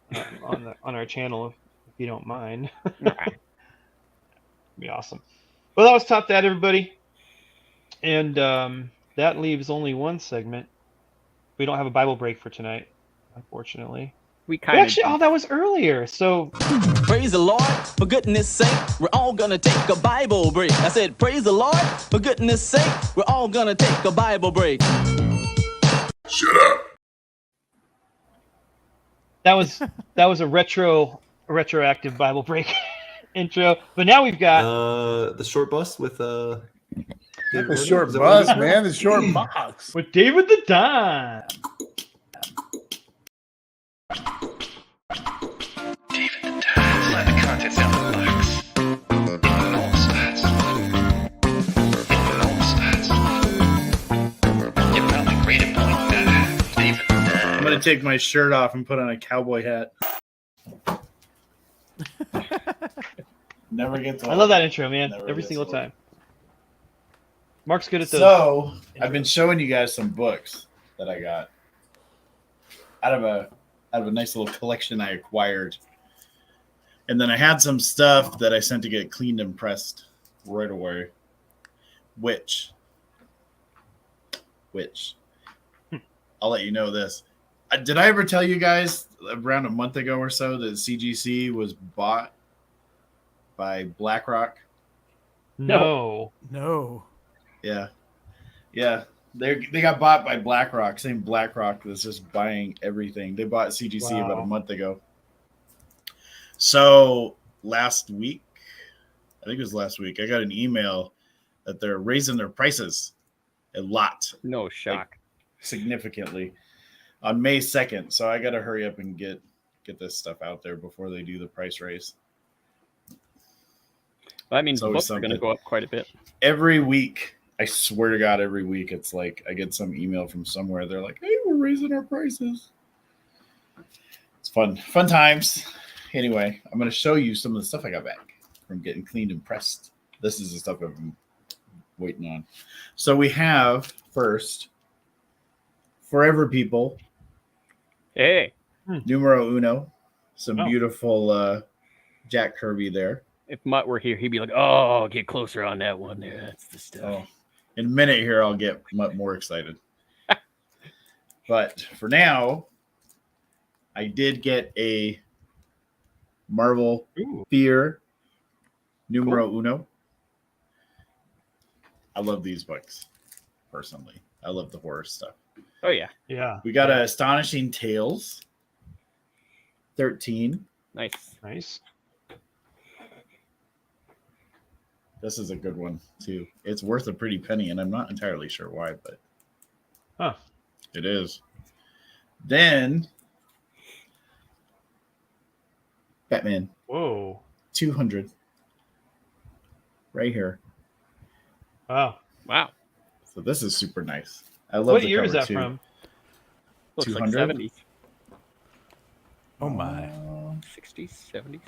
on our channel if you don't mind. Be awesome. Well, that was Top That, everybody, and that leaves only one segment. We don't have a Bible break for tonight, unfortunately. We kind of actually. Oh, that was earlier. So Praise the Lord, for goodness sake, we're all gonna take a Bible break. I said, praise the Lord, for goodness sake, we're all gonna take a Bible break. Shut up. that was a retroactive Bible break intro. But now we've got the short bus with The short bus, man. The short box. with David the Don. Let the contents out the box. In all spots. In all spots. You probably rate it point David. I'm gonna take my shirt off and put on a cowboy hat. Never gets old. I love that intro, man. Never Every gets single old. time. Mark's good at those. So I've been showing you guys some books that I got out of a nice little collection I acquired. And then I had some stuff that I sent to get cleaned and pressed right away. Which I'll let you know this. Did I ever tell you guys around a month ago or so that CGC was bought by BlackRock? No. Yeah. They got bought by BlackRock. Same BlackRock that's just buying everything. They bought CGC about a month ago. So last week, I think it was last week, I got an email that they're raising their prices a lot. No shock. Like, significantly on May 2nd. So I got to hurry up and get this stuff out there before they do the price raise. Well, that means So the books are something. going to go up quite a bit. Every week, I swear to God, every week it's like I get some email from somewhere. They're like, "Hey, we're raising our prices." It's fun times. Anyway, I'm going to show you some of the stuff I got back from getting cleaned and pressed. This is the stuff I've been waiting on. So we have first Forever People. Hey, Numero uno. Some beautiful Jack Kirby there. if Mutt were here, he'd be like, "Oh, get closer on that one there. That's the stuff." Oh, in a minute here, I'll get more excited. But for now, I did get a Marvel Fear Numero Uno. I love these books, personally. I love the horror stuff. Oh, yeah. Yeah. We got a Astonishing Tales 13. Nice. This is a good one, too. It's worth a pretty penny, and I'm not entirely sure why, but it is. Then, Batman. Whoa. 200. Right here. Wow. So this is super nice. I love What the year is cover, that too. from? Looks 200? like 70s. Oh my. 60s, 70s.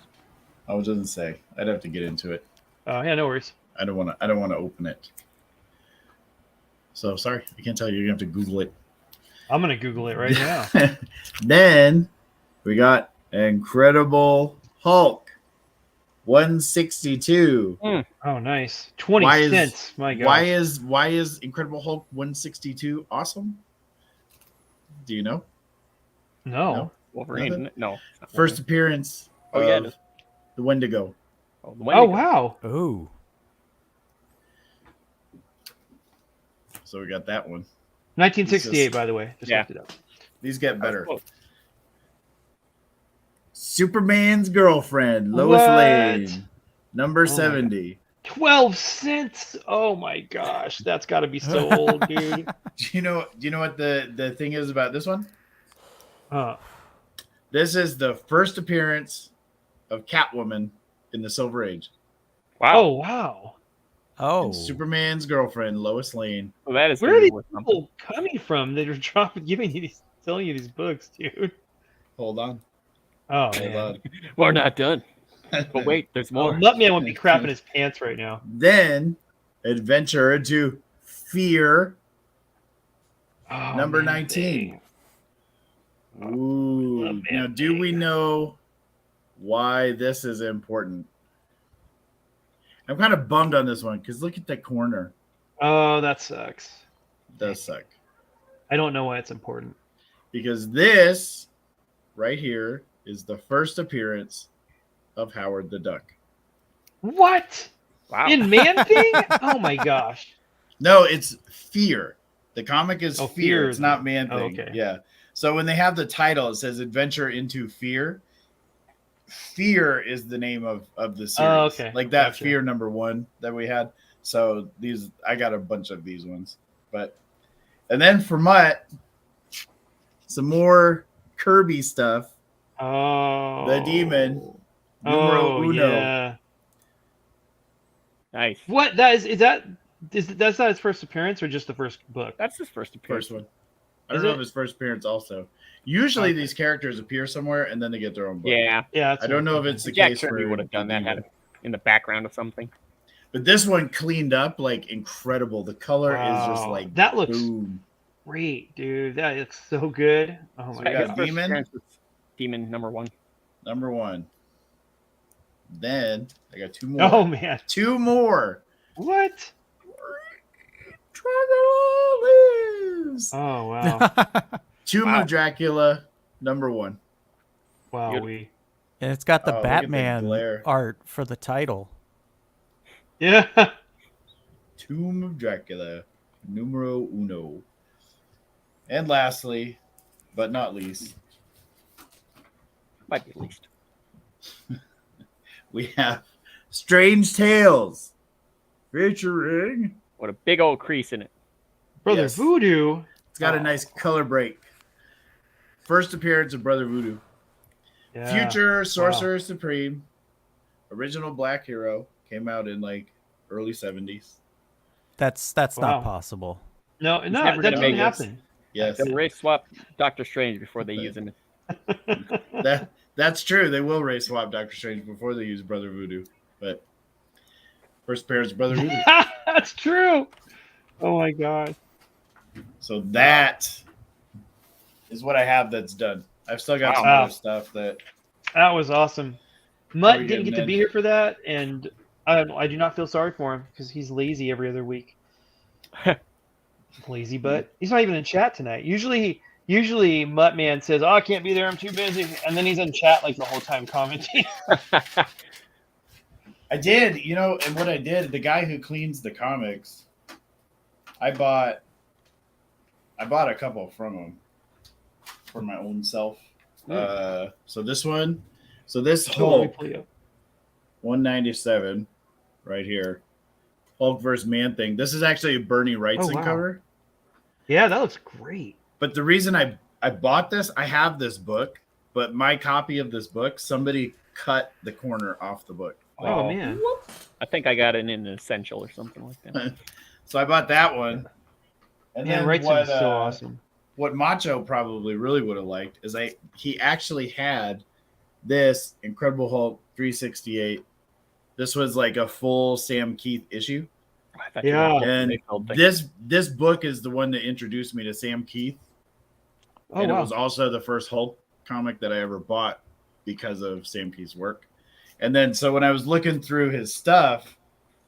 I doesn't say. I'd have to get into it. Yeah, no worries. I don't want to open it. So sorry, I can't tell you. You're gonna have to Google it. I'm gonna Google it right now. Then we got Incredible Hulk 162. Oh, nice. 20 cents. My God. Why is Incredible Hulk 162 awesome? Do you know? No. Wolverine, Nothing? isn't it? No. it's not First appearance Oh, yeah, of it is. the Wendigo. Wolverine. Oh, Wendigo. wow. Oh. So we got that one. 1968, by the way. Just Yeah. looked it up. These get That was better. close. Superman's girlfriend, Lois What? Lane, number my 70. 12 cents. Oh my gosh. That's got to be so old, dude. Do you know what the thing is about this one? This is the first appearance of Catwoman in the Silver Age. Wow. Oh, wow. Oh. And Superman's girlfriend, Lois Lane. Well, that is Where gonna are be these worth something. people coming from that are telling you these books, dude? Hold on. Oh, Hold man. on. We're not done. But wait, there's more. Nutman would be crapping his pants right now. Then Adventure into Fear, Oh, number man, 19. dang. Ooh. Love Now, Man do we Thing. know why this is important? I'm kind of bummed on this one because look at the corner. Oh, that sucks. It does suck. I don't know why it's important. Because this right here is the first appearance of Howard the Duck. What? Wow. In Man Thing? Oh my gosh. No, it's Fear. The comic is Oh, Fear. Fear It's is not it? Man Oh, Thing. okay. Yeah. So when they have the title, it says Adventure into Fear. Fear is the name of the series. Oh, okay. Like that Gotcha. Fear number 1 that we had. So these, I got a bunch of these ones. And then for Mutt, some more Kirby stuff. Oh. The Demon. Numero uno. Yeah. Nice. What? That's not his first appearance or just the first book? That's his first appearance. First one. I Is don't know it? if his first appearance also. Usually Okay. these characters appear somewhere and then they get their own book. Yeah. Yeah. That's I don't know if it's the Jack case Kirby for would have done that Demon. had it in the background of something. But this one cleaned up like incredible. The color is just Wow. like That looks boom. great, dude. That looks so good. Oh So my we got god. Demon. Demon #1. Number 1. Then I got 2 more. Oh man. 2 more. What? Dragolis. Oh wow. Tomb of Dracula, number 1. Wow. We. And it's got the Oh, look at the Batman glare. art for the title. Yeah. Tomb of Dracula, numero 1. And lastly, but not least, Might be least. we have Strange Tales featuring. What a big old crease in it. Brother Yes. Voodoo. It's got a nice color break. First appearance of Brother Voodoo. Yeah. Future Sorcerer Supreme. Original Black Hero. Came out in like early 70s. That's Wow. not possible. No, never that gonna didn't make happen. Yes. They'll race swap Doctor Strange before they use him. That's true. They will race swap Doctor Strange before they use Brother Voodoo. But first appearance of Brother Voodoo. That's true. Oh my god. So that is what I have that's done. I've still got some Wow. other stuff that That was awesome. How Mutt are you didn't get getting to be in? here for that, and I do not feel sorry for him because he's lazy every other week. Lazy butt. He's not even in chat tonight. Usually Mutt Man says, "Oh, I can't be there. I'm too busy," and then he's in chat like the whole time commenting. I did, and what I did, the guy who cleans the comics, I bought a couple from him for my own self. So this one, this Oh, let me Hulk pull you up. 197 right here, Hulk versus Man Thing. This is actually a Bernie Wrightson wow. cover. Yeah, that looks great. But the reason I bought this, I have this book, but my copy of this book, somebody cut the corner off the book. Oh man. I think I got it in an essential or something like that. So I bought that one. And Man, then Wrightson is so awesome. what Macho probably really would have liked is he actually had this Incredible Hulk 368. This was like a full Sam Keith issue. I thought Yeah. you were And big old thing. this book is the one that introduced me to Sam Keith. Oh And wow. it was also the first Hulk comic that I ever bought because of Sam Keith's work. And then so when I was looking through his stuff,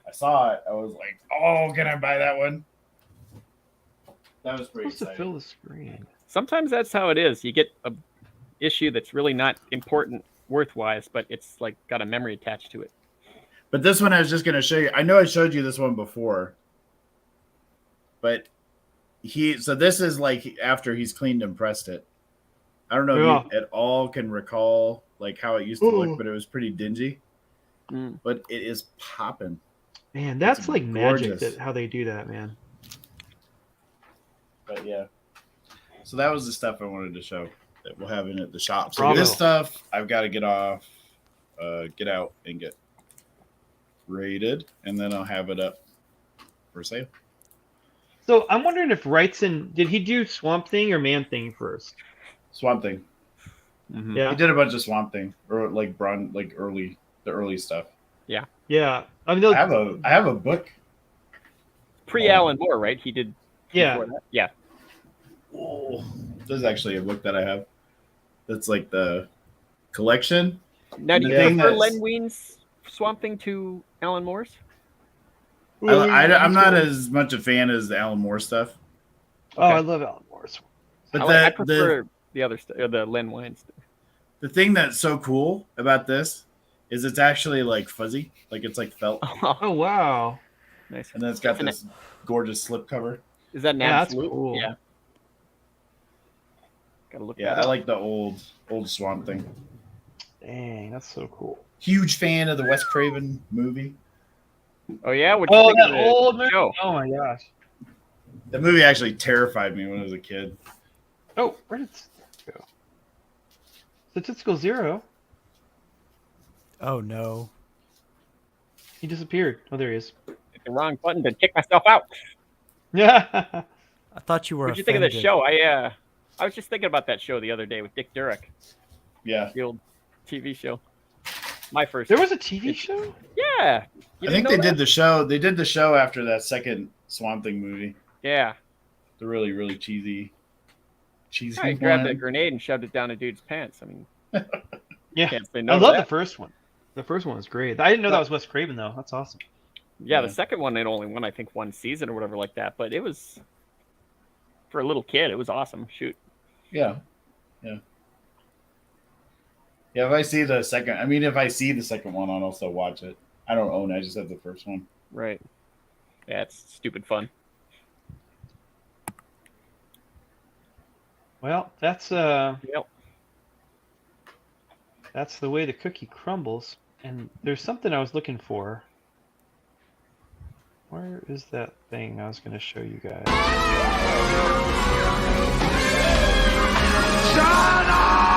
I saw it. I was like, "Oh, can I buy that one?" That was pretty supposed to exciting. fill the screen. Sometimes that's how it is. You get a issue that's really not important worth-wise, but it's like got a memory attached to it. But this one I was just going to show you. I know I showed you this one before. But so this is like after he's cleaned and pressed it. I don't know if you at all can recall like how it used to look, but it was pretty dingy. Mm. But it is popping. Man, that's It's like magic gorgeous. how they do that, man. But yeah. So that was the stuff I wanted to show that we'll have in at the shop. So Bravo. this stuff I've got to get out and get rated, and then I'll have it up for sale. So I'm wondering if Wrightson did he do Swamp Thing or Man Thing first? Swamp Thing. Mhm. Yeah. He did a bunch of Swamp Thing or like the early stuff. Yeah. I mean, I have a book. Pre-Alan Moore, right? He did. yeah. before that? Yeah. Oh, there's actually a book that I have. That's like the collection. Now, do you The thing prefer that's- Len Wein's Swamp Thing to Alan Moore's? I'm not as much a fan as the Alan Moore stuff. Oh, I love Alan Moore's. But I prefer the other stuff, the Len Wein stuff. the thing that's so cool about this is it's actually like fuzzy, like it's like felt, Oh wow. Nice. and then it's got Isn't this gorgeous slip cover. Is that an Yeah, that's absolute? cool. Yeah. Gotta look. Yeah, that I up. like the old Swamp Thing. Dang, that's so cool. Huge fan of the Wes Craven movie. Oh yeah. What Oh, think that of the old movie. show? Oh my gosh. The movie actually terrified me when I was a kid. Oh, where did it go? Statistical Zero. Oh no. He disappeared. Oh, there he is. Hit the wrong button to kick myself out. Yeah. I thought you were. What did you think of the offended. show? I was just thinking about that show the other day with Dick Durek, Yeah, the old TV show. My first. There was a TV show? Yeah. I think they did the show. They did the show after that second Swamp Thing movie. Yeah. The really, really cheesy. I grabbed a grenade and shoved it down a dude's pants. I mean, Yeah. can't say no I to love that. the first one. The first one was great. I didn't know that was Wes Craven, though. That's awesome. Yeah, the second one, it only won, I think, one season or whatever like that. But it was, for a little kid, it was awesome. Shoot. Yeah. Yeah. Yeah, if I see the second, if I see the second one, I'll also watch it. I don't own it. I just have the first one. Right. Yeah, it's stupid fun. Well, that's Yep. that's the way the cookie crumbles. And there's something I was looking for. Where is that thing I was going to show you guys? Shut up!